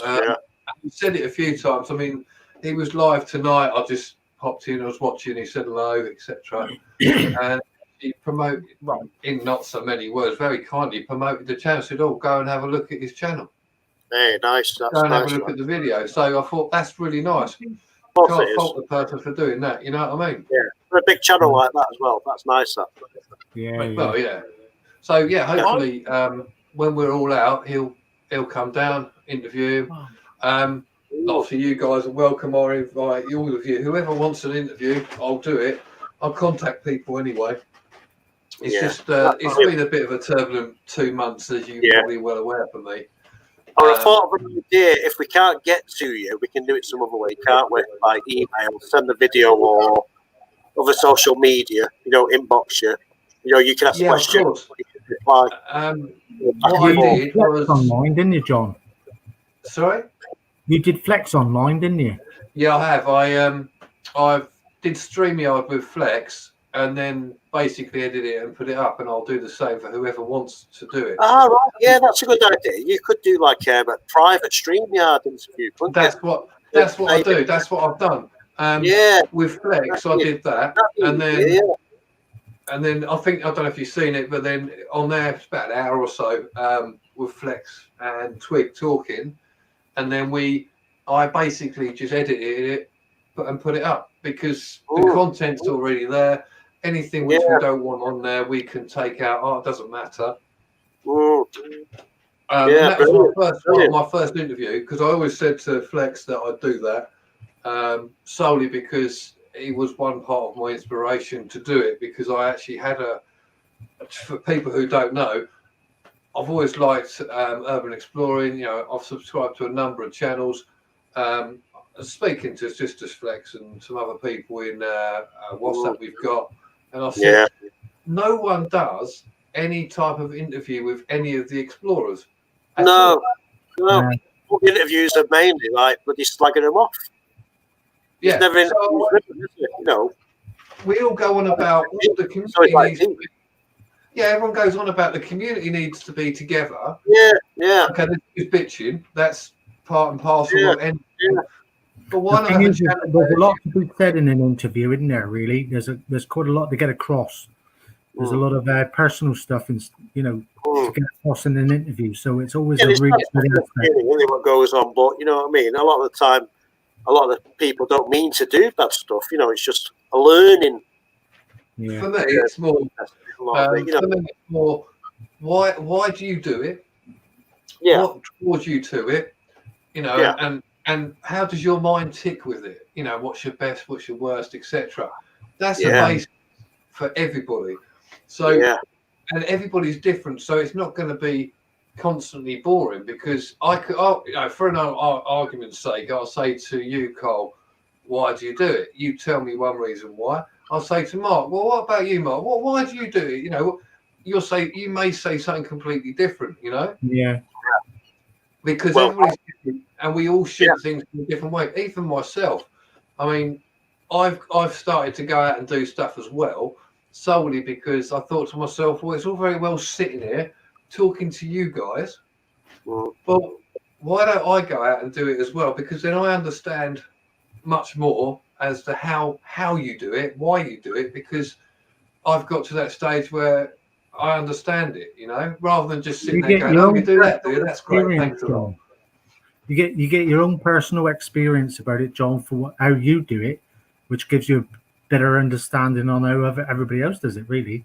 He said it a few times. I mean, he was live tonight. I just popped in, I was watching, he said hello, etc. And he promoted, in not so many words, very kindly promoted the channel, said, oh, go and have a look at his channel. Hey, nice. Go and have a look at the video. So I thought, that's really nice. Can't fault the person for doing that, you know what I mean? Yeah, for a big channel like that as well. That's nice, that. Well, yeah. So, hopefully, when we're all out, he'll come down, interview him. Obviously, you guys are welcome. I invite all of you. Whoever wants an interview, I'll do it. I'll contact people anyway. It's just, it's been a bit of a turbulent 2 months, as you're probably well aware for me. I thought of an idea. If we can't get to you, we can do it some other way, can't we? By email, send the video or other social media, inbox you. You can ask a question. Of course. You can reply. What I did was online, didn't you, John? Sorry? You did Flex online, didn't you? Yeah, I have. I did StreamYard with Flex, and then basically edit it and put it up, and I'll do the same for whoever wants to do it. Ah, right. Yeah, that's a good idea. You could do like a private StreamYard interview, couldn't you? that's what I do. That's what I've done. Yeah. With Flex, I did that, and then I think, I don't know if you've seen it, but then on there it's about an hour or so with Flex and Twig talking, and then I basically just edited it and put it up because the content's already there. Anything which we don't want on there, we can take out. Oh, it doesn't matter. And that was my first interview, because I always said to Flex that I'd do that solely because he was one part of my inspiration to do it, because I actually had for people who don't know, I've always liked urban exploring. You know, I've subscribed to a number of channels, speaking to Sisters Flex and some other people in WhatsApp we've got, and I said, no one does any type of interview with any of the explorers. No. Interviews are mainly like bloody slagging them off. Yeah, never you know. We all go on about what the community needs. Yeah, everyone goes on about the community needs to be together. Yeah. Okay, there's bitching. That's part and parcel of anything. But why not have a chat? There's a lot to be said in an interview, isn't there? Really, there's quite a lot to get across. There's a lot of personal stuff, and to get across in an interview. So it's always a really really what goes on. But you know what I mean. A lot of the time, a lot of the people don't mean to do bad stuff. You know, it's just a learning. Yeah. For me, it's more. For me, it's more. Why do you do it? Yeah. What draws you to it? You know, and how does your mind tick with it? You know, what's your best, what's your worst, etc. That's the base for everybody. So, and everybody's different, so it's not going to be constantly boring, because I could, for an argument's sake, I'll say to you, Carl, why do you do it? You tell me one reason why. I'll say to Mark, well, what about you, Mark? Well, why do you do it? You know, you may say something completely different, you know? Yeah. Because everybody's different, and we all shoot things in a different way. Even myself, I mean, I've started to go out and do stuff as well, solely because I thought to myself, well, it's all very well sitting here talking to you guys, but why don't I go out and do it as well? Because then I understand much more as to how you do it, why you do it, because I've got to that stage where I understand it, you know, rather than just sitting there going, "Oh, you do that, dude. That's great. Thanks a lot." You get your own personal experience about it, John, for how you do it, which gives you a better understanding on how everybody else does it. Really.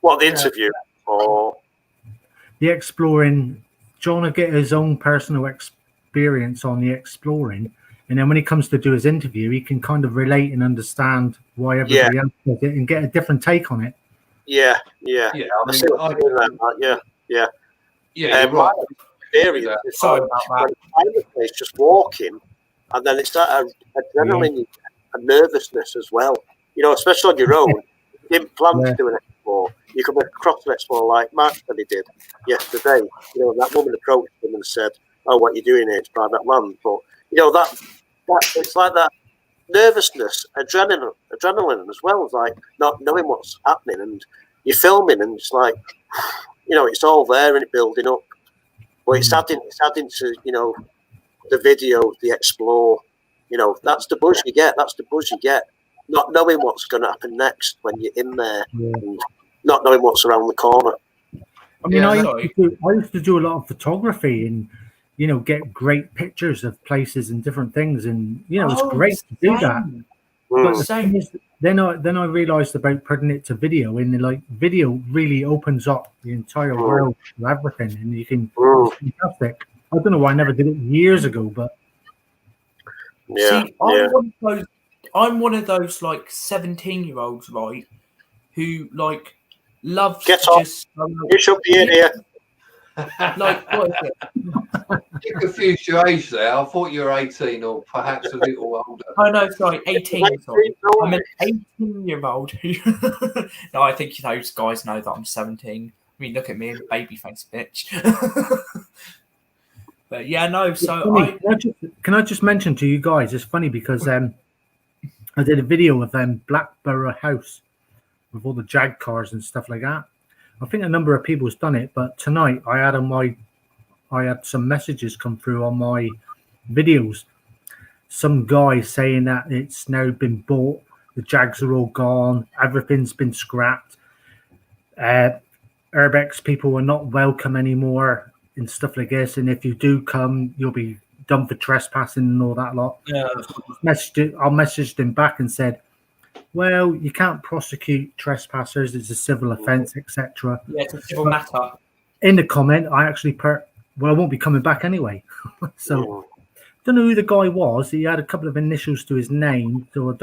What, the interview or the exploring? John will get his own personal experience on the exploring, and then when he comes to do his interview, he can kind of relate and understand why everybody else does it and get a different take on it. Yeah. I mean, You're right. Experience. Sorry about that. It's just walking, and then it's that adrenaline and nervousness as well. You know, especially on your own. You didn't plan to do an explore. You come across an explore like Mark said he did yesterday. You know, that woman approached him and said, "Oh, what are you doing here? It's private land." But you know that it's like that nervousness, adrenaline as well, as like not knowing what's happening, and you're filming, and it's like, you know, it's all there and it building up. But it's adding to, you know, the video, the explore. You know, that's the buzz you get. Not knowing what's going to happen next when you're in there, and not knowing what's around the corner. I mean, I used to do a lot of photography and, you know, get great pictures of places and different things, and you know, it's great to do that. But the thing is, then I realised about putting it to video, and like video really opens up the entire world to everything, and you can. It's fantastic. I don't know why I never did it years ago, but I'm one of those like 17-year-olds, right, who like loves Get to off. just You should be in here. like what is it? You confused your age there. I thought you were 18 or perhaps a little older. Oh no, sorry, 18. Sorry. I'm an 18-year-old. No, I think those guys know that I'm 17. I mean, look at me, I'm a baby face bitch. But yeah, no. So can I just mention to you guys? It's funny because I did a video of Blackborough House with all the Jag cars and stuff like that. I think a number of people's done it, but tonight I had some messages come through on my videos. Some guy saying that it's now been bought, the Jags are all gone, everything's been scrapped. Urbex people are not welcome anymore and stuff like this. And if you do come, you'll be done for trespassing and all that lot. Yeah. I messaged him back and said, well, you can't prosecute trespassers. It's a civil offence, etc. Yeah, it's a civil matter. In the comment, I actually I won't be coming back anyway. So, don't know who the guy was. He had a couple of initials to his name, so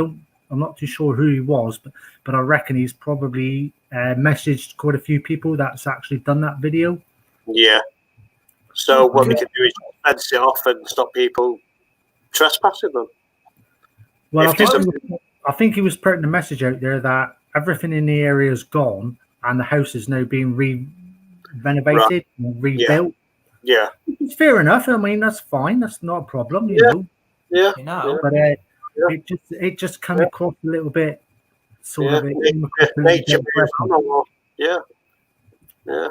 I'm not too sure who he was, but I reckon he's probably messaged quite a few people that's actually done that video. Yeah. So what we can do is fence it off and stop people trespassing them. Well, I think he was putting a message out there that everything in the area is gone and the house is now being renovated and rebuilt. Yeah. It's fair enough. I mean, that's fine. That's not a problem, you know. Yeah. You know. But it just came across a little bit sort of. Nature. Yeah. Yeah.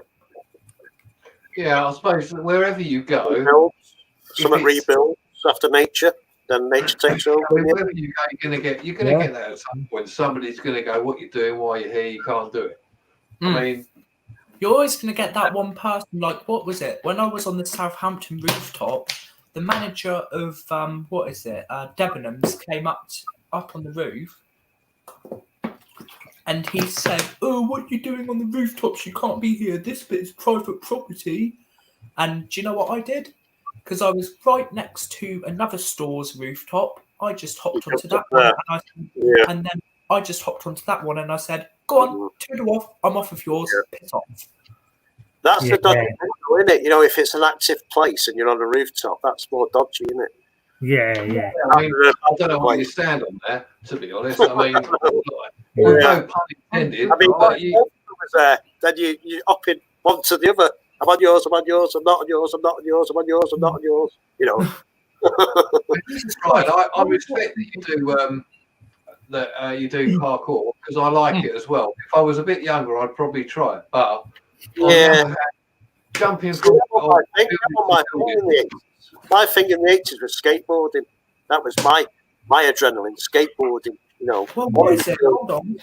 Yeah, I suppose that wherever you go, Something rebuilds after nature, then nature takes over. Wherever you go, you're gonna get that at some point. Somebody's gonna go, "What you doing? Why you're here? You can't do it." I mean, you're always going to get that one person. Like, what was it? When I was on the Southampton rooftop, the manager of Debenhams came up on the roof, and he said, "Oh, what are you doing on the rooftops? You can't be here. This bit is private property." And do you know what I did? Because I was right next to another store's rooftop. I just hopped onto that one, and then I just hopped onto that one, and I said, "Go on, toodle off. I'm off of yours. Piss off." That's the dodgy thing, isn't it? You know, if it's an active place and you're on a rooftop, that's more dodgy, isn't it? Yeah. I mean, I don't know what you stand on there, to be honest. I mean, no pun intended. I mean, but then you up in one to the other. I'm on yours, I'm on yours, I'm not on yours, I'm not on yours, I'm on yours, I'm not on yours. You know. Right, I respect that you do parkour because I like it as well. If I was a bit younger, I'd probably try it, but jumping from my thing in the 80s was skateboarding. That was my adrenaline, skateboarding. You know. Well, what is it? Hold on.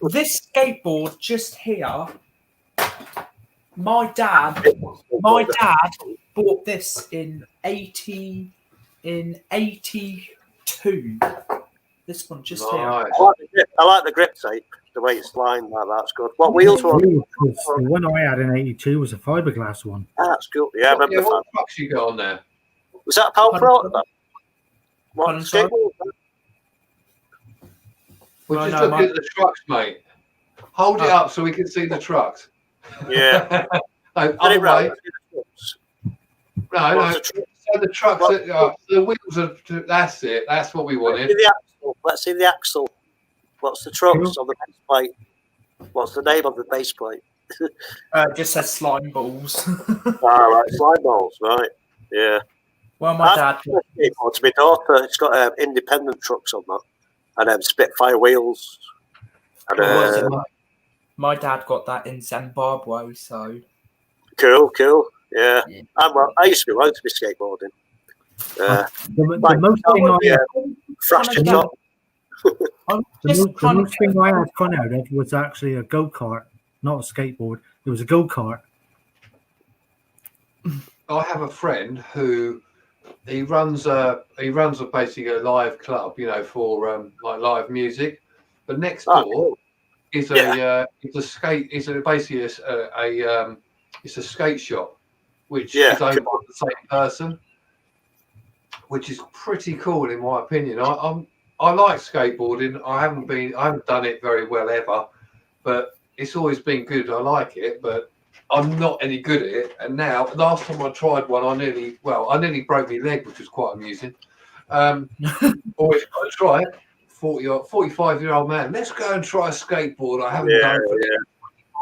This skateboard just here. My dad bought this in 82. This one just here. I like the grip tape, the way it's lined like that's good. What wheels were on? The one I had in 82 was a fiberglass one. That's cool. Yeah, I remember what trucks you got on there? Was that a Pal Pro? What skateboard? We're just looking at the trucks, mate. Hold it up so we can see the trucks. Yeah. Other way. No. So the trucks, the wheels are. That's it. That's what we wanted. Let's see the axle. What's the trucks on the base plate? What's the name of the base plate? Just says slime balls. Right, slime balls. Right. Yeah. Well, my dad. To my daughter, it's got independent trucks on that, and Spitfire wheels. And, my dad got that in Zimbabwe, so cool. Yeah. I used to be wanting to be skateboarding. The most thing I had fun out of was actually a go-kart, not a skateboard. It was a go-kart. I have a friend who he runs basically a live club, you know, for like live music. But next door is it's a skate shop, which is owned by the same person, which is pretty cool in my opinion. I like skateboarding. I haven't done it very well ever, but it's always been good. I like it, but I'm not any good at it. And now, last time I tried one, I nearly broke my leg, which was quite amusing. Always got to try it. 45-year-old man. Let's go and try a skateboard. I haven't done it for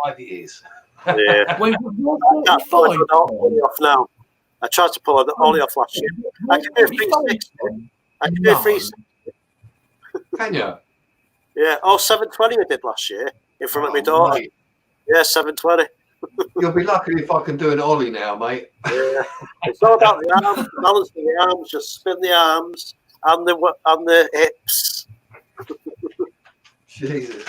5 years. Yeah. Wait, off now. I tried to pull the ollie off last year. I can do a 360. I can do a 360. Can you? Yeah. 720 I did last year in front of my daughter. Mate. Yeah, 720. You'll be lucky if I can do an ollie now, mate. Yeah. It's all about the arms, balancing the arms, just spin the arms and the hips. Jesus.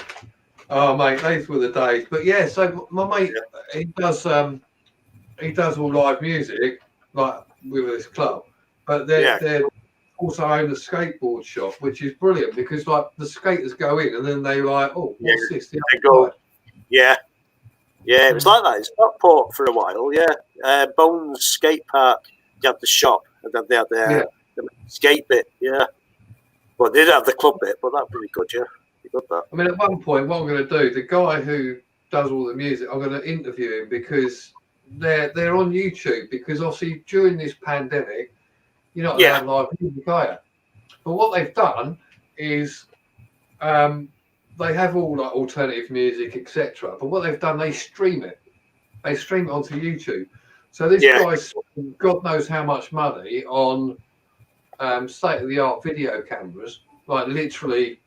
Oh, mate, those were the days. But yeah, so my mate, he does all live music, like with his club. But they're also own a skateboard shop, which is brilliant because like the skaters go in and then they like, oh, what's this? The They go, yeah. Yeah, it was like that in Stockport for a while, yeah. Bones Skate Park, you had the shop, and then they had the skate bit, yeah. But they didn't have the club bit, but that's pretty good, yeah. You got that. I mean, at one point, what I'm going to do, the guy who does all the music, I'm going to interview him because they're on YouTube, because obviously during this pandemic, you're not allowed live music, are you? But what they've done is they have all like alternative music, etc. But what they've done, they stream it. They stream it onto YouTube. So this guy's spent God knows how much money on state-of-the-art video cameras, like literally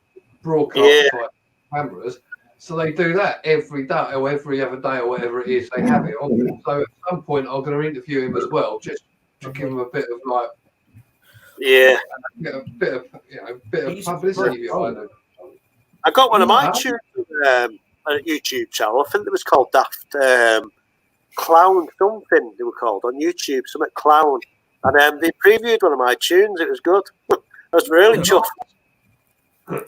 broadcast type cameras. So they do that every day or every other day or whatever it is. They have it on. So at some point, I'm going to interview him as well, just to give him a bit of like, a bit of publicity behind it. I got one of my tunes on a YouTube channel. I think it was called Daft Clown something. They were called on YouTube, something Clown, and they previewed one of my tunes. It was good. I was really chuffed. I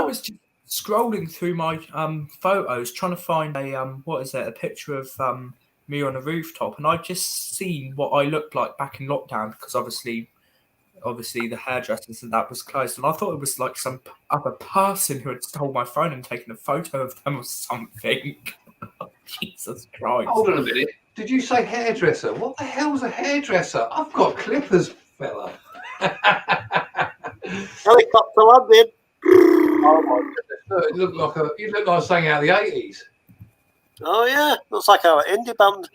was just scrolling through my photos, trying to find a picture of me on a rooftop, and I just seen what I looked like back in lockdown, because obviously the hairdressers and that was closed, and I thought it was like some other person who had stole my phone and taken a photo of them or something. Jesus Christ. Hold on a minute. Did you say hairdresser? What the hell's a hairdresser? I've got clippers, fella. Helicopter landing. Oh my goodness. You look like something out of the 80s. Oh yeah, looks like our indie band.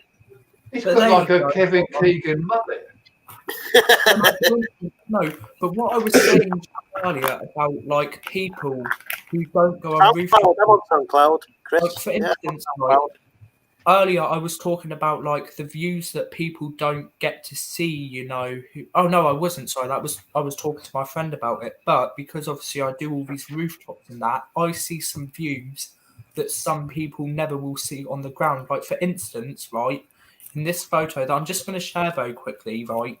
He's got like a Kevin Keegan mullet. No, but what I was saying earlier about like people who don't go on rooftops. I'm on SoundCloud, Chris. Like, for instance, like, earlier I was talking about like the views that people don't get to see, you know. Oh no, I wasn't. Sorry, I was talking to my friend about it. But because obviously I do all these rooftops and that, I see some views that some people never will see on the ground. Like for instance, right, in this photo that I'm just going to share very quickly, right,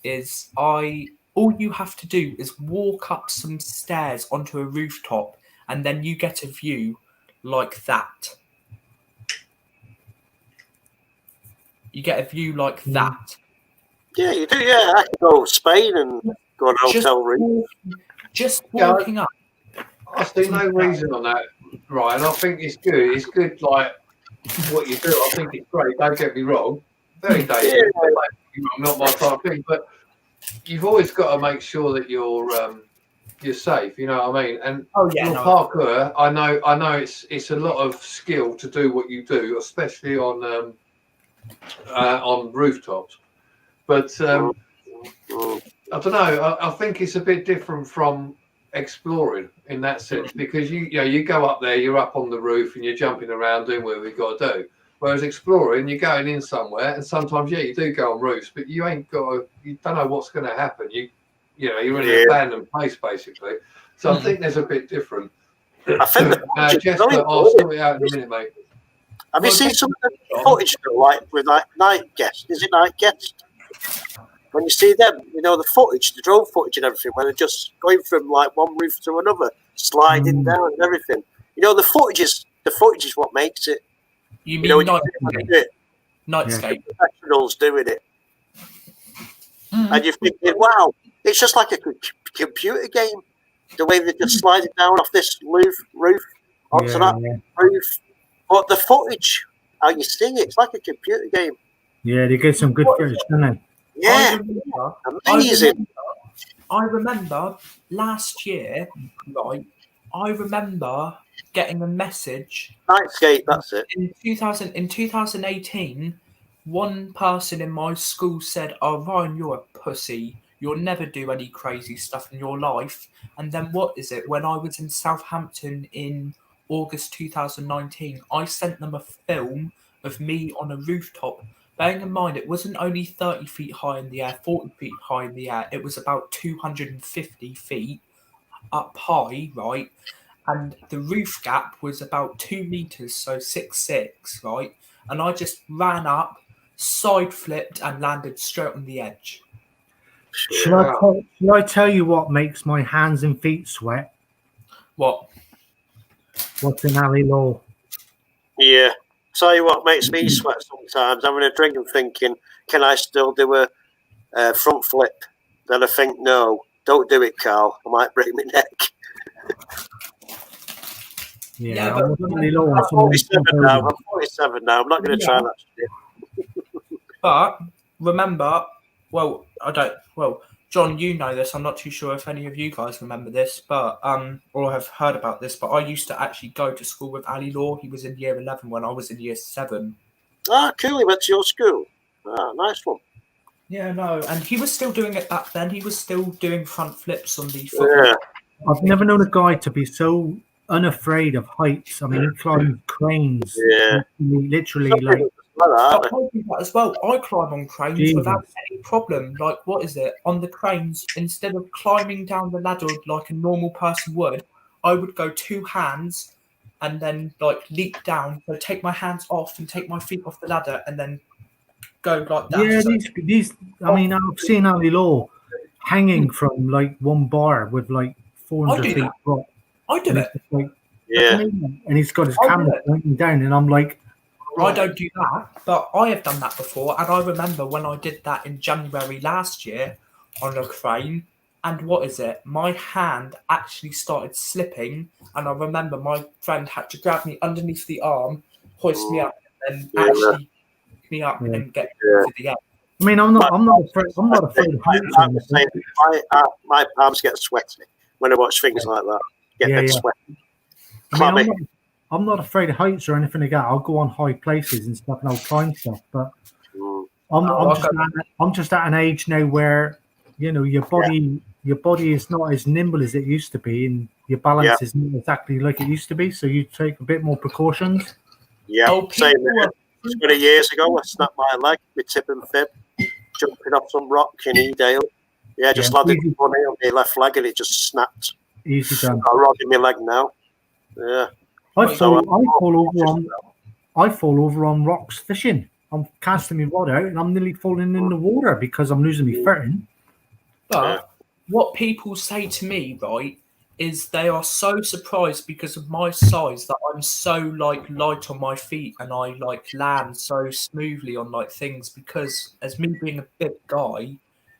is all you have to do is walk up some stairs onto a rooftop, and then you get a view like that. You get a view like that. Yeah, you do. Yeah, I could go to Spain and go on a hotel room. Just walking up. I see no reason on that, Ryan. I think it's good. It's good, like what you do. I think it's great. Don't get me wrong. Very dangerous. Not my type of thing, but you've always got to make sure that you're safe. You know what I mean? And parkour, I know it's a lot of skill to do what you do, especially on rooftops. But I don't know. I think it's a bit different from exploring in that sense, because you go up there, you're up on the roof, and you're jumping around doing what we've got to do. Whereas exploring, you're going in somewhere, and sometimes you do go on roofs, but you don't know what's going to happen. You're in an abandoned place basically. So I think there's a bit different. I think Jester, I'll sort it out in a minute, mate. Have you seen some of the footage like with like Night Guest? Is it Night Guest? When you see them, the footage, the drone footage and everything, when they're just going from like one roof to another, sliding down and everything. The footage is what makes it. You mean Nightscape? Professionals doing it, and you're thinking, wow, it's just like a computer game. The way they're just sliding down off this roof onto that roof. But the footage, how you see it, it's like a computer game. Yeah, they get some good footage, don't they? Yeah, amazing. I remember last year, right? I remember getting a message. Nightscape, that's it. In 2018, one person in my school said, "Oh, Ryan, you're a pussy. You'll never do any crazy stuff in your life." And then what is it? When I was in Southampton in August 2019, I sent them a film of me on a rooftop. Bearing in mind, it wasn't only 30 feet high in the air, 40 feet high in the air, it was about 250 feet up high, right? And the roof gap was about 2 meters, so 6'6", right? And I just ran up, side flipped, and landed straight on the edge. Shall I tell you what makes my hands and feet sweat? What? What's in Ali Law? Yeah. Tell you what makes me sweat sometimes. Having a drink and thinking, can I still do a front flip? Then I think, no, don't do it, Carl. I might break my neck. Yeah, but Ali Law. I'm 47 now. I'm not going to try that shit. But remember, John, you know this. I'm not too sure if any of you guys remember this, but or have heard about this. But I used to actually go to school with Ali Law. He was in year 11 when I was in year 7. Ah, cool. He went to your school. Ah, nice one. Yeah, no, and he was still doing it back then. He was still doing front flips on the football. Yeah. I've never known a guy to be so unafraid of heights. I mean, he climbed cranes. Yeah. Literally, Some like, people like that, I do that as well. I climb on cranes Jesus. without any problem. Like, what is it? On the cranes, instead of climbing down the ladder like a normal person would, I would go 2 hands and then like leap down. So take my hands off and take my feet off the ladder and then go like that. yeah, So- these. I mean, I've seen Ali Law hanging from like one bar with like 400 I do feet that. drop. I do And it. it's just like, Yeah. and he's got his I do camera it. pointing down, and I'm like, I don't do that, but I have done that before. And I remember when I did that in January last year on a crane. And what is it? My hand actually started slipping. And I remember my friend had to grab me underneath the arm, hoist me up, and Yeah. actually pick me up Yeah. and get me Yeah. to the end. I mean, I'm not afraid of heights. or anything. My palms get sweaty when I watch things like that. Get Yeah, big yeah. sweat. I Clammy. mean, I'm not afraid of heights or anything like that. I'll go on high places and stuff, and I'll climb stuff. But Mm. I'm just at an age now where, you know, your body is not as nimble as it used to be, and your balance is not exactly like it used to be. So you take a bit more precautions. Yeah, Oh, same people here. are- 20 years ago, I snapped my leg with tip and fib, jumping off some rock in Edale. Yeah, just Yeah, landed easy. funny on my left leg and it just snapped. Easy done. Got a rod in my leg now. Yeah. I So, fall over on rocks fishing. I'm casting my rod out, and I'm nearly falling in the water because I'm losing my footing. But what people say to me, right, is they are so surprised because of my size that I'm so like light on my feet and I like land so smoothly on like things because as me being a big guy,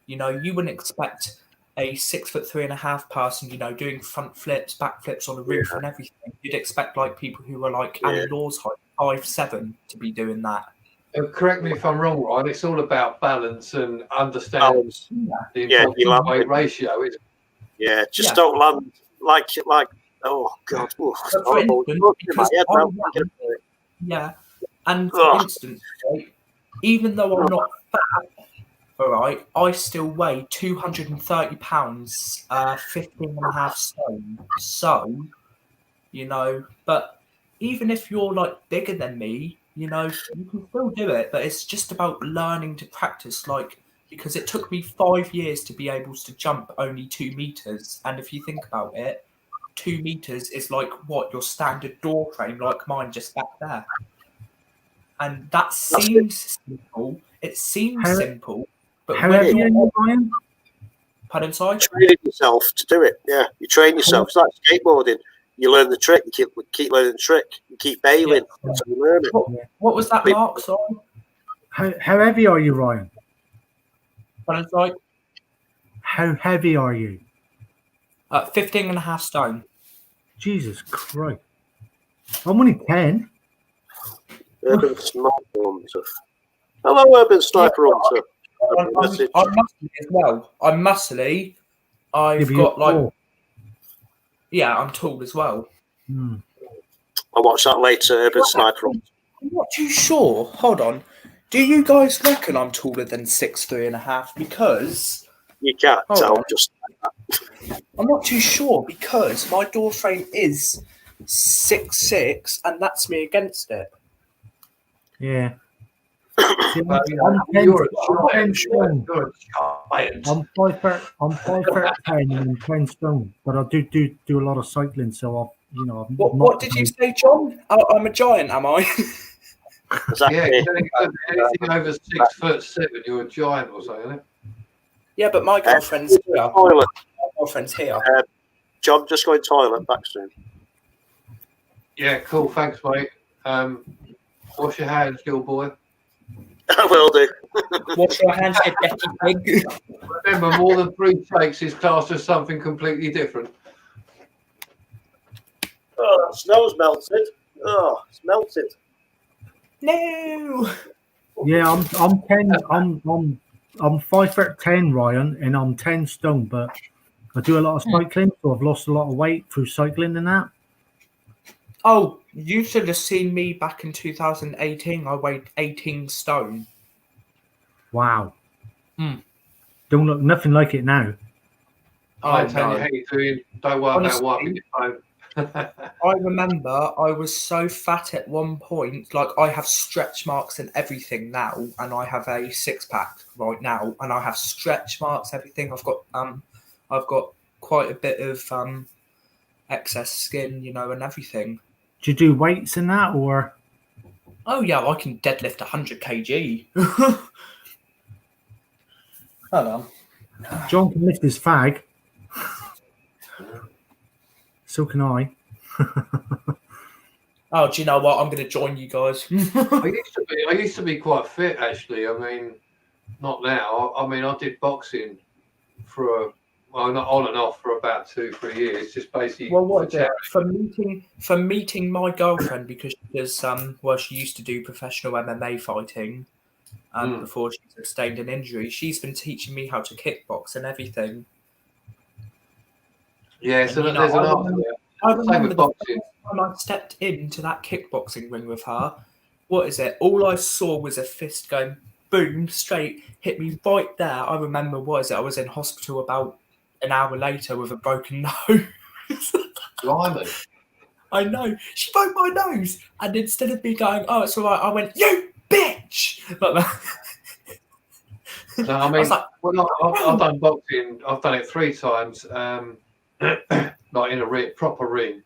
you know, you wouldn't expect a 6'3.5" person, you know, doing front flips, back flips on a roof and everything. You'd expect like people who are like Ali Law's height, 5'7", to be doing that. Correct me if I'm wrong, Ryan. It's all about balance and understanding the Yeah, you important love weight it. ratio. It's Yeah, just Yeah. don't land like, oh, God. Ooh, But for horrible. instance, Look in my because head I now. ran- Yeah. And for Ugh. instance, right, even though I'm not fat, all right, I still weigh 230 pounds, 15.5 stone. So, you know, but even if you're like bigger than me, you know, you can still do it, but it's just about learning to practice, like, because it took me 5 years to be able to jump only 2 meters. And if you think about it, 2 meters is like what your standard door frame, like mine just back there. And that seems simple. It seems How- simple, but How when heavy are you're you, Ryan? pardon, sorry? Training yourself to do it. Yeah, you train yourself. It's like skateboarding. You learn the trick. You keep learning the trick. You keep bailing until you learn it. What was that, Mark? Sorry, How heavy are you, Ryan? pardon, sorry. How heavy are you? 15.5 stone. Jesus Christ. I'm only 10. Urban Sniper Hunter. Hello, Urban Sniper Hunter. Message. I'm muscly as well. I'm muscly. I've Yeah, but got you're like, tall. yeah, I'm tall as well. Hmm. I'll watch that later, Urban Sniper Hunter. I'm not too sure. Hold on. Do you guys reckon I'm taller than 6'3.5"? Because You can't Hold tell. on. Just I'm not too sure because my door frame is 6'6", and that's me against it. Yeah. See, Well, I'm 10 you're a I'm 10 giant. stone. You're a giant. I'm 5'10" and I'm 10 stone, but I do a lot of cycling, so I've What did you say, John? I'm a giant, am I? Exactly. Yeah, anything over 6'7", you're a giant or something, isn't it? Yeah, but my girlfriend's here. My Toilet. girlfriend's here. John, just going toilet. Back soon. Yeah, cool. Thanks, mate. Wash your hands, little boy. I will do. Wash your hands, you dirty pig. Remember, more than 3 takes is classed as something completely different. Oh, that snow's melted. Oh, it's melted. No. Yeah, I'm 5'10", Ryan, and I'm 10 stone, but I do a lot of cycling, so I've lost a lot of weight through cycling and that. Oh, you should have seen me back in 2018. I weighed 18 stone. Wow. Hmm. Don't look nothing like it now. Hi, Oh, Tanya, no. how you doing? Don't worry Honestly, about wiping your phone. I remember I was so fat at one point, like I have stretch marks and everything now, and I have a 6-pack right now, and I have stretch marks, everything. I've got quite a bit of excess skin, and everything. Do you do weights in that, or? Oh yeah, I can deadlift 100 kg. Hello. John can lift his fag. So can I. Oh, do you know what? I'm going to join you guys. I used to be quite fit, actually. I mean, not now. I mean, I did boxing for not on and off for about 2-3 years. Just basically. Well, what is it? For meeting my girlfriend, because she does she used to do professional MMA fighting before she sustained an injury. She's been teaching me how to kickbox and everything. Yeah, so there's an art there. I Same remember with the boxing. first time I stepped into that kickboxing ring with her. What is it? All I saw was a fist going boom straight, hit me right there. I remember, what is it? I was in hospital about an hour later with a broken nose. Blimey. I know. She broke my nose. And instead of me going, oh, it's all right, I went, you bitch! Like that. No, I mean, was like, I've done boxing. I've done it 3 times, like in a proper ring.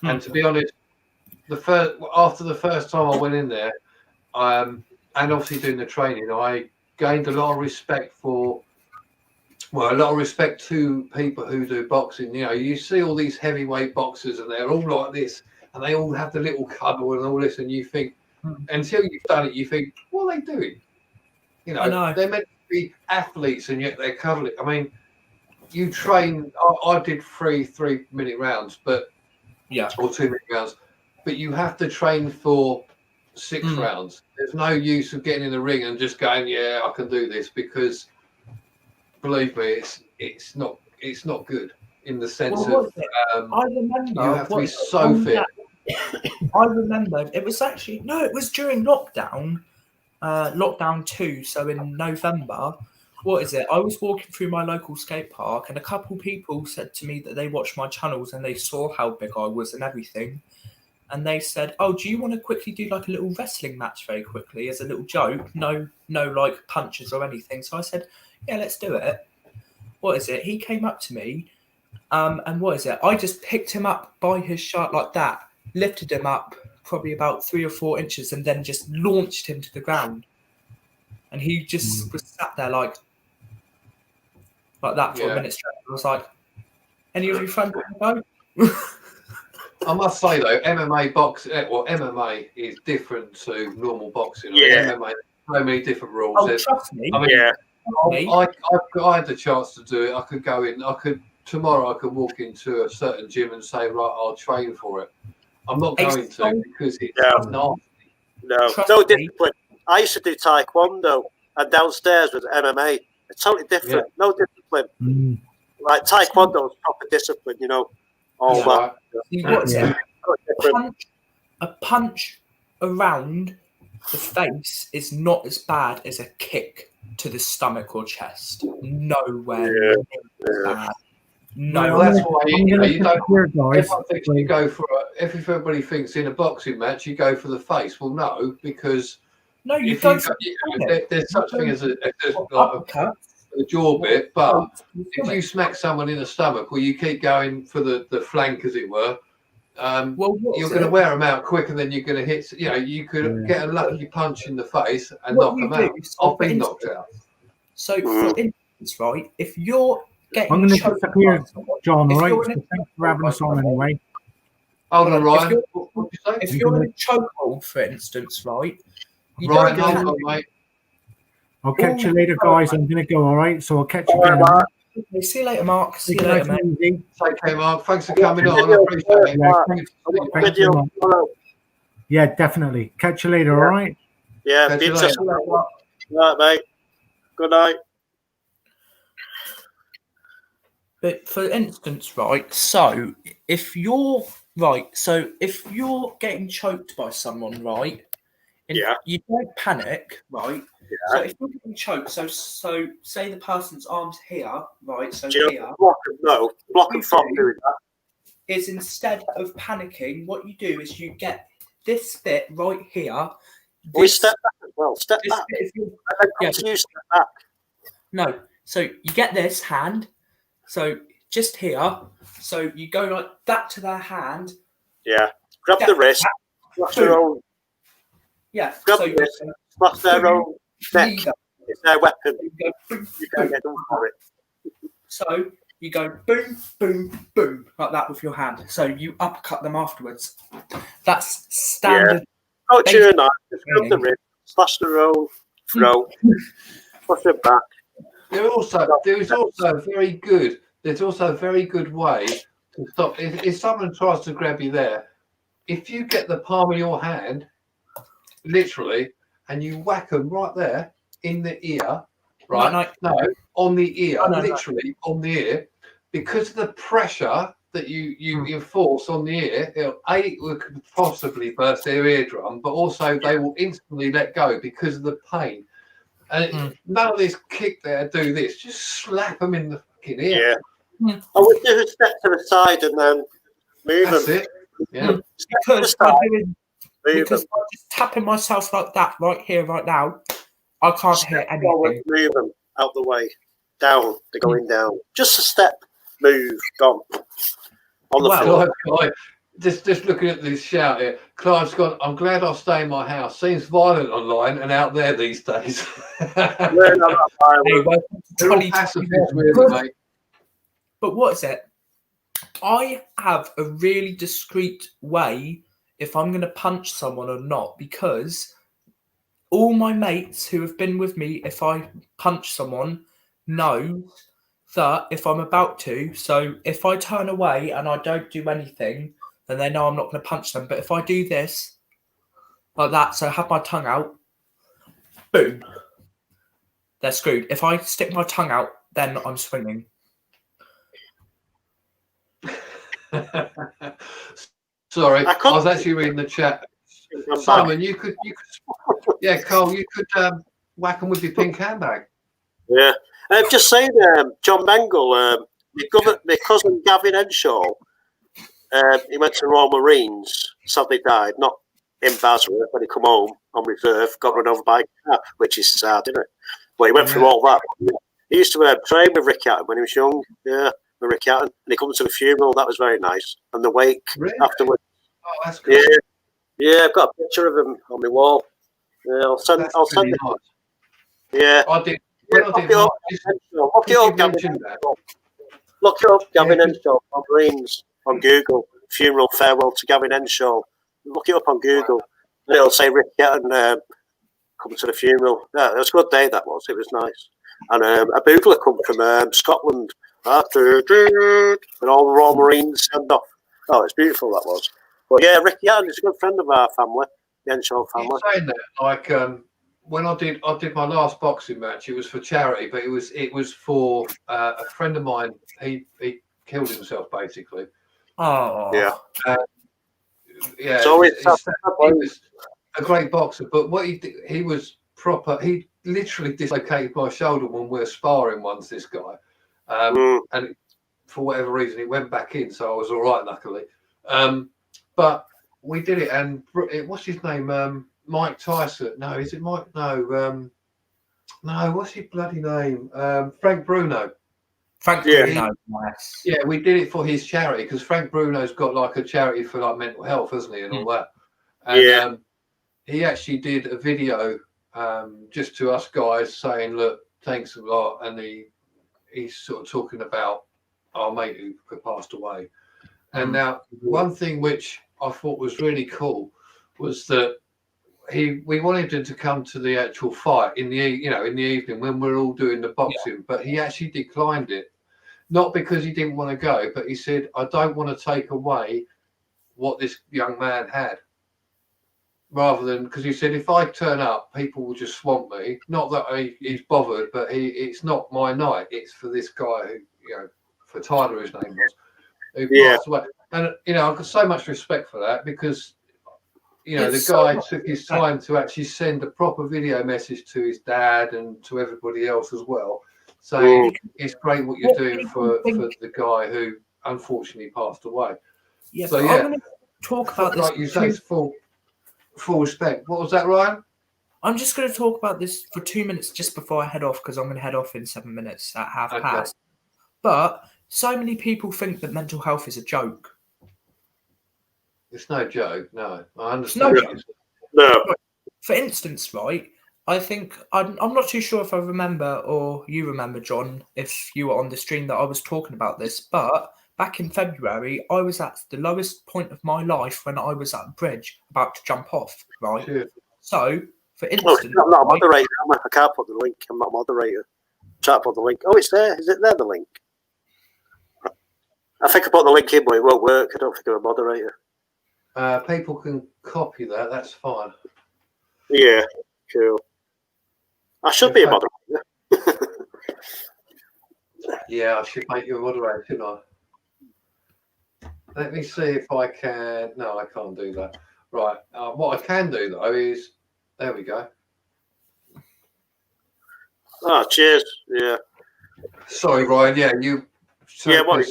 And to be honest, after the first time I went in there, and obviously doing the training, I gained a lot of respect to people who do boxing. You see all these heavyweight boxers, and they're all like this, and they all have the little cuddle and all this, and you think, until you've done it, you think, what are they doing? I know. They're meant to be athletes, and yet they're cuddling. I mean, you train. I did 3-minute rounds, or 2-minute rounds, but you have to train for 6 rounds. There's no use of getting in the ring and just going, yeah, I can do this, because believe me, it's not good in the sense of I remember you have to be so fit. I remember it was during lockdown. Lockdown 2, so in November. What is it? I was walking through my local skate park, and a couple people said to me that they watched my channels and they saw how big I was and everything. And they said, oh, do you want to quickly do like a little wrestling match very quickly as a little joke? No like punches or anything. So I said, yeah, let's do it. What is it? He came up to me, and what is it? I just picked him up by his shirt like that, lifted him up probably about 3 or 4 inches, and then just launched him to the ground. And he just was sat there like that for a minute straight. I was like, any of your friends want to go? I must say though, MMA is different to normal boxing. Yeah. MMA, so many different rules. Oh, trust me. I mean, Yeah. I had the chance to do it. I could go in. Tomorrow I could walk into a certain gym and say, right, I'll train for it. I'm not going to, because it's nasty. No, Trust no me. discipline. I used to do taekwondo, and downstairs was MMA. It's totally different. No discipline. Like taekwondo is proper discipline, all That's that. right. See, what is it? Different. A punch around the face is not as bad as a kick to the stomach or chest. Nowhere near as bad. No, Well, that's why I'm you gonna don't. disappear, guys. Everyone thinks you go for if everybody thinks in a boxing match you go for the face. Well, no, because no, you if go you for go, there's such thing as a uppercut. jaw bit, but You if you it. smack someone in the stomach, or you keep going for the flank, as it were, Well, what's you're going to it? wear them out quicker than you're going to hit. You know, you could Yeah. get a lucky punch in the face and What knock you them do, out. so I've for been instance- knocked out. So, for instance, right, if you're getting I'm going to choked disappear, by someone, John. if All right. you're So in a thanks for having us on chokehold, anyway. Hold on, If Ryan. you're- What did you say? if you're in a chokehold, for instance, right, you Ryan, don't hold panic. on, mate. I'll catch you Oh, later, guys. I'm going to go. All right. So I'll catch you All right, again. Mark. Okay, see you later, Mark. See Take you it later, nice mate. and easy. Take care, Mark. Thanks for coming on. I Yeah, appreciate it. Mark. Thanks. I want Thanks video very much. tomorrow. Yeah, definitely. Catch you later. All right. Yeah, Catch be you interested. later. All right, mate. Good night. But for instance, right, so if you're if you're getting choked by someone, right, and Yeah. you don't panic, right? So if you're getting choked, so say the person's arms here, right? So Do you here know, block them from doing that. is instead of panicking, what you do is you get this bit right here. We This, step back as well. Step this back. bit, if you And then Yeah. continue step back. No. So you get this hand. So just here. So you go like that to their hand. Yeah. Grab Yeah. the wrist. Slash their own. Yeah. Grab so the wrist. Slash their own neck. neither. It's their weapon. You go boom, You can't boom. get done for it. So you go boom, boom, boom like that with your hand. So you uppercut them afterwards. That's standard. Oh, cheer night. Just grab the Training. wrist. Slash their own throat. Push it back. There's also very good. There's also a very good way to stop. If someone tries to grab you there, if you get the palm of your hand, literally, and you whack them right there in the ear, right? No, on the ear, literally on the ear, because of the pressure that you enforce on the ear, it will possibly burst their eardrum, but also they will instantly let go because of the pain. And none of this kick there, do this. Just slap them in the fucking ear. Yeah. I would do a step to the side and then move That's them. it. Yeah. Because by doing Move because them. by just tapping myself like that right here, right now, I can't hear Forward, anything. move them out the way. Down. They're going down. Just a step. Move. Gone. On the floor. Clive, just looking at this shout here, Clive's gone, I'm glad I stay in my house. Seems violent online and out there these days. We're not that violent. Hey, welcome to They're all 2021. pacifists, really, mate. But what is it? I have a really discreet way if I'm going to punch someone or not, because all my mates who have been with me, if I punch someone, know that if I'm about to, so if I turn away and I don't do anything, then they know I'm not going to punch them. But if I do this, like that, so I have my tongue out, boom, they're screwed. If I stick my tongue out, then I'm swinging. Sorry, I I can't- was actually reading the chat. I'm back. Simon, you could, yeah, Cole, you could whack them with your pink handbag. Yeah. Just saying, John Bengal, my cousin Gavin Henshaw, he went to Royal Marines, sadly died, not in Basra, when he come home on reserve, got run over by a car, which is sad, isn't it? But he went through all that. He used to train with Rick Hatton when he was young, with Rick Hatton, and he comes to the funeral, that was very nice. And the wake Really? afterwards. Oh, that's good. Yeah, I've got a picture of him on my wall. Yeah, I'll send That's it. really nice. Yeah. I did. When I Look did it up, my- look it you up, Gavin mentioned that. Look it up, Gavin Yeah. Henshaw on Marines on Google. Funeral farewell to Gavin Henshaw. Look it up on Google. And it'll say Rick Hatton come to the funeral. Yeah, it was a good day, that was. It was nice. And a boogler come from Scotland. And all the Royal Marines send off. Oh, it's beautiful, that was. But yeah, Rick Hatton is a good friend of our family, the Henshaw family. You're saying that, like, when I did my last boxing match, it was for charity, but it was for a friend of mine. He killed himself basically. Oh, Yeah. Yeah, So he it's was a great boxer, but what he did, he was proper. He literally dislocated my shoulder when we were sparring once. This guy, and for whatever reason, it went back in, so I was all right, luckily. But we did it, and what's his name? Mike Tyson? No, is it Mike? No, no. What's his bloody name? Frank Bruno. Frank Yeah. Bruno, yes. Yeah, we did it for his charity because Frank Bruno's got like a charity for like mental health, hasn't he, and all that. And Yeah. he actually did a video just to us guys saying, "Look, thanks a lot," and he's sort of talking about our mate who passed away. And now, one thing which I thought was really cool was that we wanted him to come to the actual fight in the evening when we're all doing the boxing, but he actually declined it. Not because he didn't want to go, but he said, "I don't want to take away what this young man had." Rather than, because he said, if I turn up, people will just swamp me. Not that he's bothered, but it's not my night. It's for this guy who, for Tyler, his name was, who passed away. And, I've got so much respect for that because, the guy took his time to actually send a proper video message to his dad and to everybody else as well, saying it's great what you're doing for the guy who unfortunately passed away. Yeah, So, I want to talk about this. Like you say, it's full respect. What was that, Ryan? I'm just going to talk about this for 2 minutes just before I head off because I'm going to head off in 7 minutes at half past. But so many people think that mental health is a joke. It's no joke. No, I understand. No. For instance, right, I think I'm not too sure if I remember or you remember, John, if you were on the stream that I was talking about this, but back in February, I was at the lowest point of my life when I was at a bridge about to jump off, right? Sure. So, for Oh, instance... I'm not a moderator. I can't put the link. I'm not a moderator. Try to put the link. Oh, it's there. Is it there, the link? I think I put the link in, but it won't work. I don't think I'm a moderator. People can copy that. That's fine. Yeah, cool. I should be a moderator. Yeah, I should make you a moderator, shouldn't I? Let me see if I can. No, I can't do that. Right. What I can do, though, is... There we go. Oh, cheers. Yeah. Sorry, Ryan. Yeah, you... Yeah, what?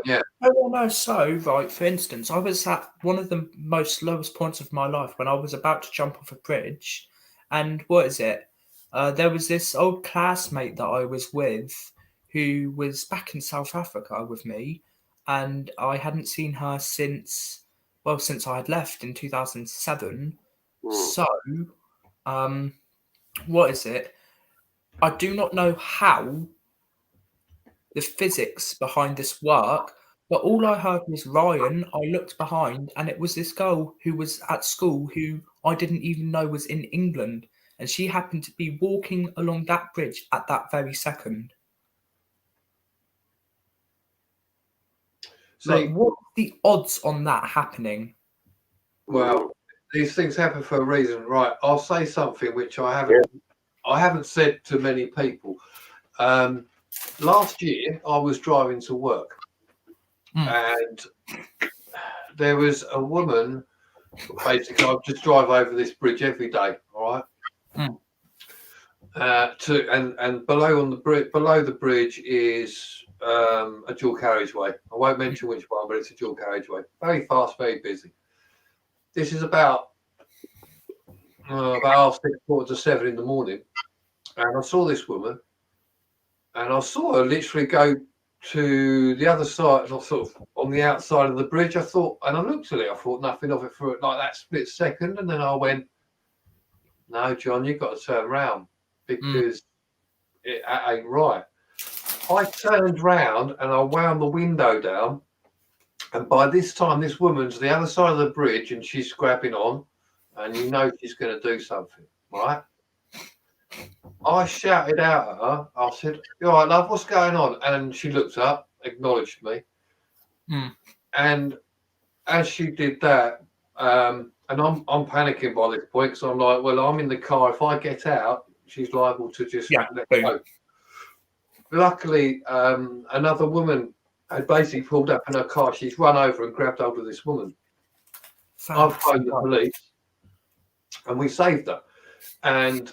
Yeah. No. So, right, for instance, I was at one of the most lowest points of my life when I was about to jump off a bridge. And what is it? There was this old classmate that I was with who was back in South Africa with me. And I hadn't seen her since I had left in 2007. So, what is it? I do not know how the physics behind this work, but all I heard was Ryan. I looked behind and it was this girl who was at school who I didn't even know was in England, and she happened to be walking along that bridge at that very second. See, what's the odds on that happening? Well, these things happen for a reason, right? I'll say something which I haven't said to many people. Last year, I was driving to work, and there was a woman. Basically, I just drive over this bridge every day. All right. And below the bridge is a dual carriageway. I won't mention which one, but it's a dual carriageway. Very fast, very busy. This is about 6:30, 7 in the morning, and I saw this woman, and I saw her literally go to the other side, sort of on the outside of the bridge. I thought, and I looked at it, I thought nothing of it for like that split second, and then I went, "No, John, you've got to turn around because it ain't right." I turned round and I wound the window down, and by this time, this woman's the other side of the bridge, and she's grabbing on, and you know she's going to do something, right? I shouted out at her. I said, "You all right, love? What's going on?" And she looked up, acknowledged me. And as she did that, and I'm panicking by this point because I'm like, well, I'm in the car. If I get out, she's liable to just let go. Luckily, another woman had basically pulled up in her car. She's run over and grabbed hold of this woman. I've phoned the police, and we saved her. And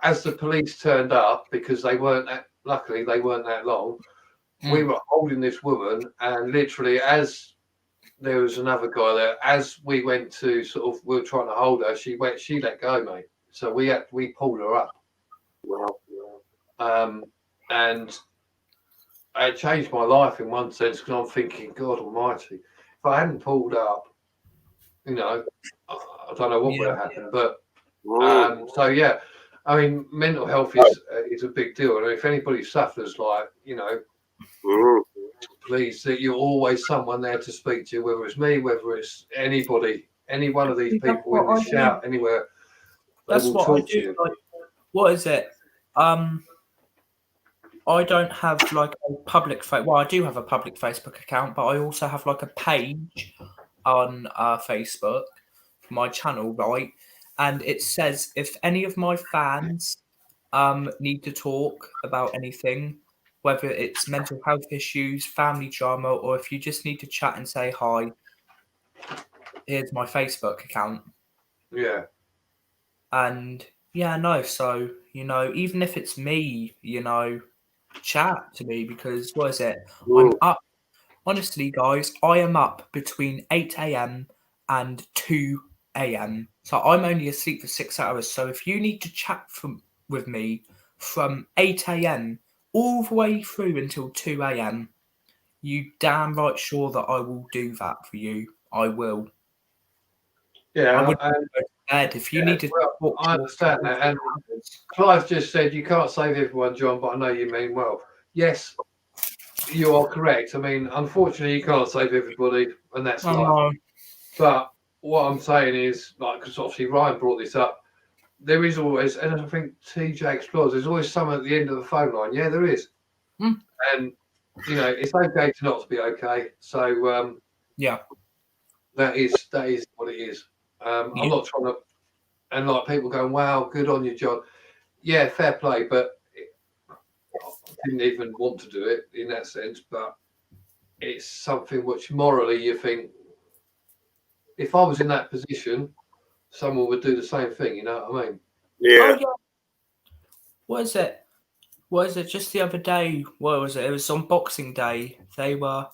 as the police turned up, because luckily they weren't that long, We were holding this woman, and literally, as there was another guy there, as we went to we were trying to hold her, she let go, mate. So we pulled her up. Wow. And it changed my life in one sense, because I'm thinking, God Almighty, if I hadn't pulled up, I don't know what would have happened. But so yeah, I mean, mental health is a big deal, and if anybody suffers, please, that you're always someone there to speak to, whether it's me, whether it's anybody, any one of these people in the shout anywhere. That's will what talk I to do. you. Like, what is it? I don't have like a public well, I do have a public Facebook account, but I also have like a page on Facebook for my channel, right? And it says if any of my fans need to talk about anything, whether it's mental health issues, family drama, or if you just need to chat and say hi, here's my Facebook account. Yeah. And yeah, no, so even if it's me, chat to me, because what is it? I'm up. Honestly, guys, I am up between 8 a.m. and 2 a.m. So I'm only asleep for 6 hours. So if you need to chat with me from 8 a.m. all the way through until 2 a.m., you damn right sure that I will do that for you. I will. Yeah, I would go to bed if you need to. Well, I understand that. And Clive just said you can't save everyone, John, but I know you mean well. Yes, you are correct. I mean, unfortunately, you can't save everybody, and that's life. But what I'm saying is, because obviously Ryan brought this up, there is always, and I think TJ explores, there's always someone at the end of the phone line. Yeah, there is. And, it's okay to not be okay. So, yeah, that is what it is. I'm not trying to, and people going, wow, good on you, John. Yeah, fair play, but I didn't even want to do it in that sense. But it's something which morally you think, if I was in that position, someone would do the same thing. You know what I mean? Yeah. Oh, yeah. What is it? Just the other day? What was it? It was on Boxing Day. They were.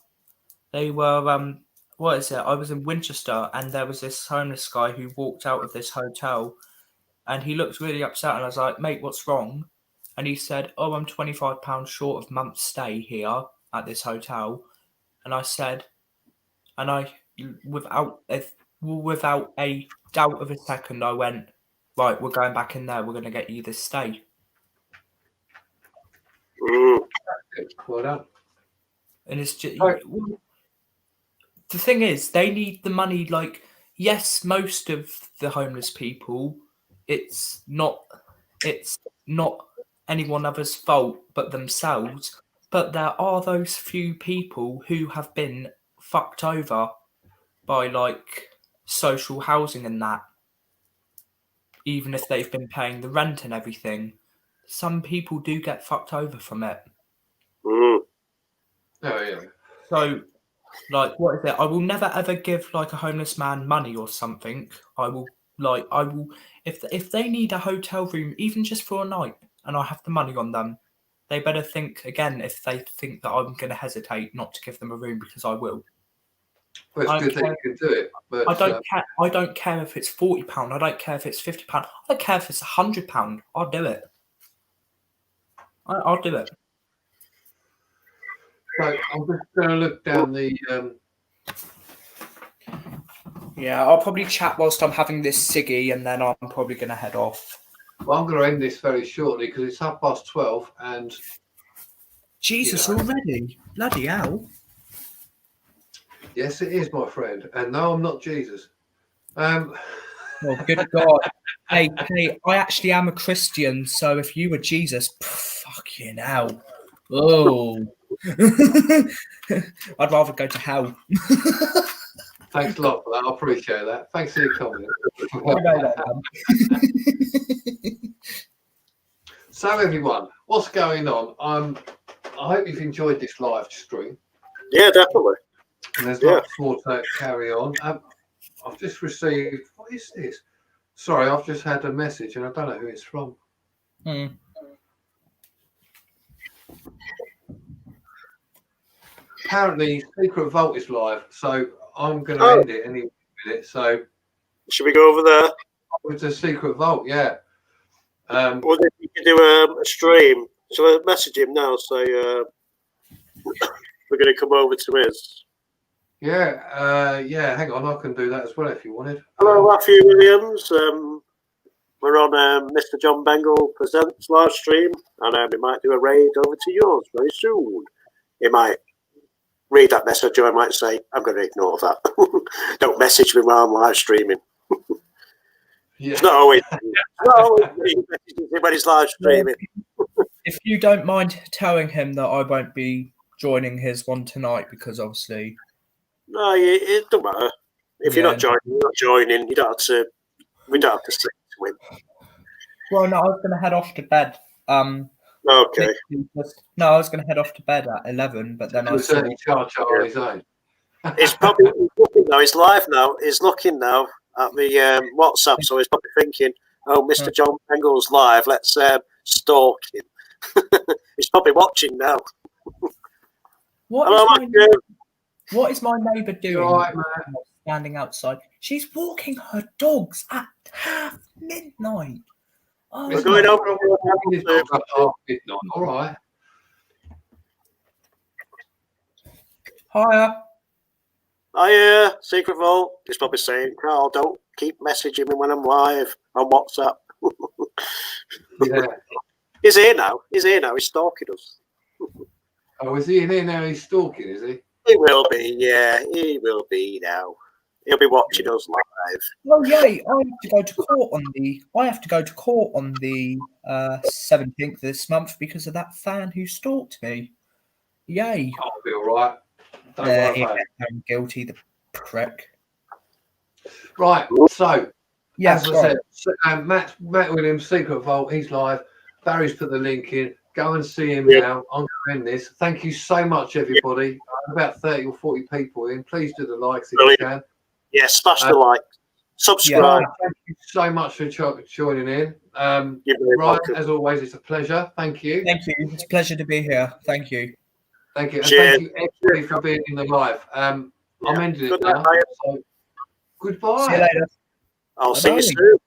What is it? I was in Winchester, and there was this homeless guy who walked out of this hotel, and he looked really upset. And I was like, "Mate, what's wrong?" And he said, "Oh, I'm £25 short of month's stay here at this hotel." And I said, without a doubt of a second, I went, "Right, we're going back in there. We're going to get you this stay." Well done. And it's just the thing is, they need the money. Like, yes, most of the homeless people, it's not anyone other's fault but themselves. But there are those few people who have been fucked over by like social housing and that. Even if they've been paying the rent and everything, some people do get fucked over from it. Oh yeah. So, like, what is it? I will never ever give like a homeless man money or something. I will if they need a hotel room, even just for a night, and I have the money on them, they better think again if they think that I'm going to hesitate not to give them a room, because I will. Well, it's good that you can do it, but I don't care. I don't care if it's £40. I don't care if it's £50. I don't care if it's £100. I'll do it. I'll do it. So I'm just going to look down the. Yeah, I'll probably chat whilst I'm having this ciggy, and then I'm probably going to head off. Well, I'm going to end this very shortly because it's 12:30, and Jesus, already? Bloody hell! Yes, it is, my friend. And no, I'm not Jesus. Oh, good God. Hey, I actually am a Christian, so if you were Jesus, fucking hell. Oh. I'd rather go to hell. Thanks a lot for that. I appreciate that. Thanks for your comment. So, everyone, what's going on? I hope you've enjoyed this live stream. Yeah, definitely. And there's lots more to carry on. I've just received, what is this? Sorry, I've just had a message and I don't know who it's from. apparently Secret Vault is live, so I'm going to Oh. end it any minute. So Should we go over there? it's a Secret Vault, yeah. Well, then you can do a stream. Shall I message him now? Say we're going to come over to his. Yeah. Hang on, I can do that as well if you wanted. Hello, Matthew Williams. We're on Mr. John Bengal Presents live stream, and we might do a raid over to yours very soon. He might read that message, or I might say, I'm going to ignore that. Don't message me while I'm live streaming. Yeah. It's not always when he's live streaming. If you don't mind telling him that I won't be joining his one tonight, because obviously, No, it don't matter. If you're not joining, you're not joining. You don't have to. We don't have to stick to him. well, no, I was going to head off to bed. Okay. No, I was going to head off to bed at 11, but then I He'll saw. certainly charge on his own. He's probably looking now. He's live now. He's looking now at the WhatsApp, so he's probably thinking, "Oh, Mr. John Bengal's live. Let's stalk him." He's probably watching now. Hello, Matthew. What is my neighbour doing? All right, man. Standing outside. She's walking her dogs at half midnight. Oh, We're going over. It's not about half midnight. All right. Hiya. Hiya, Secret Vault. He's probably saying, Carl, don't keep messaging me when I'm live on WhatsApp. Yeah. He's here now. He's stalking us. Oh, is he in here now? He's stalking, is he? He will be, yeah. He will be now. He'll be watching us live. Oh yay! I have to go to court on the 17th this month because of that fan who stalked me. Yay! I'll be all right. Don't There, worry about it. I'm guilty, the prick. Right. So, Yeah, as I said, Matt Williams, Secret Vault, he's live. Barry's put the link in. Go and see him now. I'm going to end this. Thank you so much, everybody. About 30 or 40 people in. Please do the likes if you can. Yeah, smash the like. Subscribe. Thank you so much for joining in. You're very Ryan, welcome. as always, it's a pleasure. Thank you. Thank you. It's a pleasure to be here. Thank you. Thank you. And Cheers. thank you, everybody, for being in the live. I'm ending it Good now. night, Ryan. So, goodbye. See you later. I'll see you Bye-bye. soon.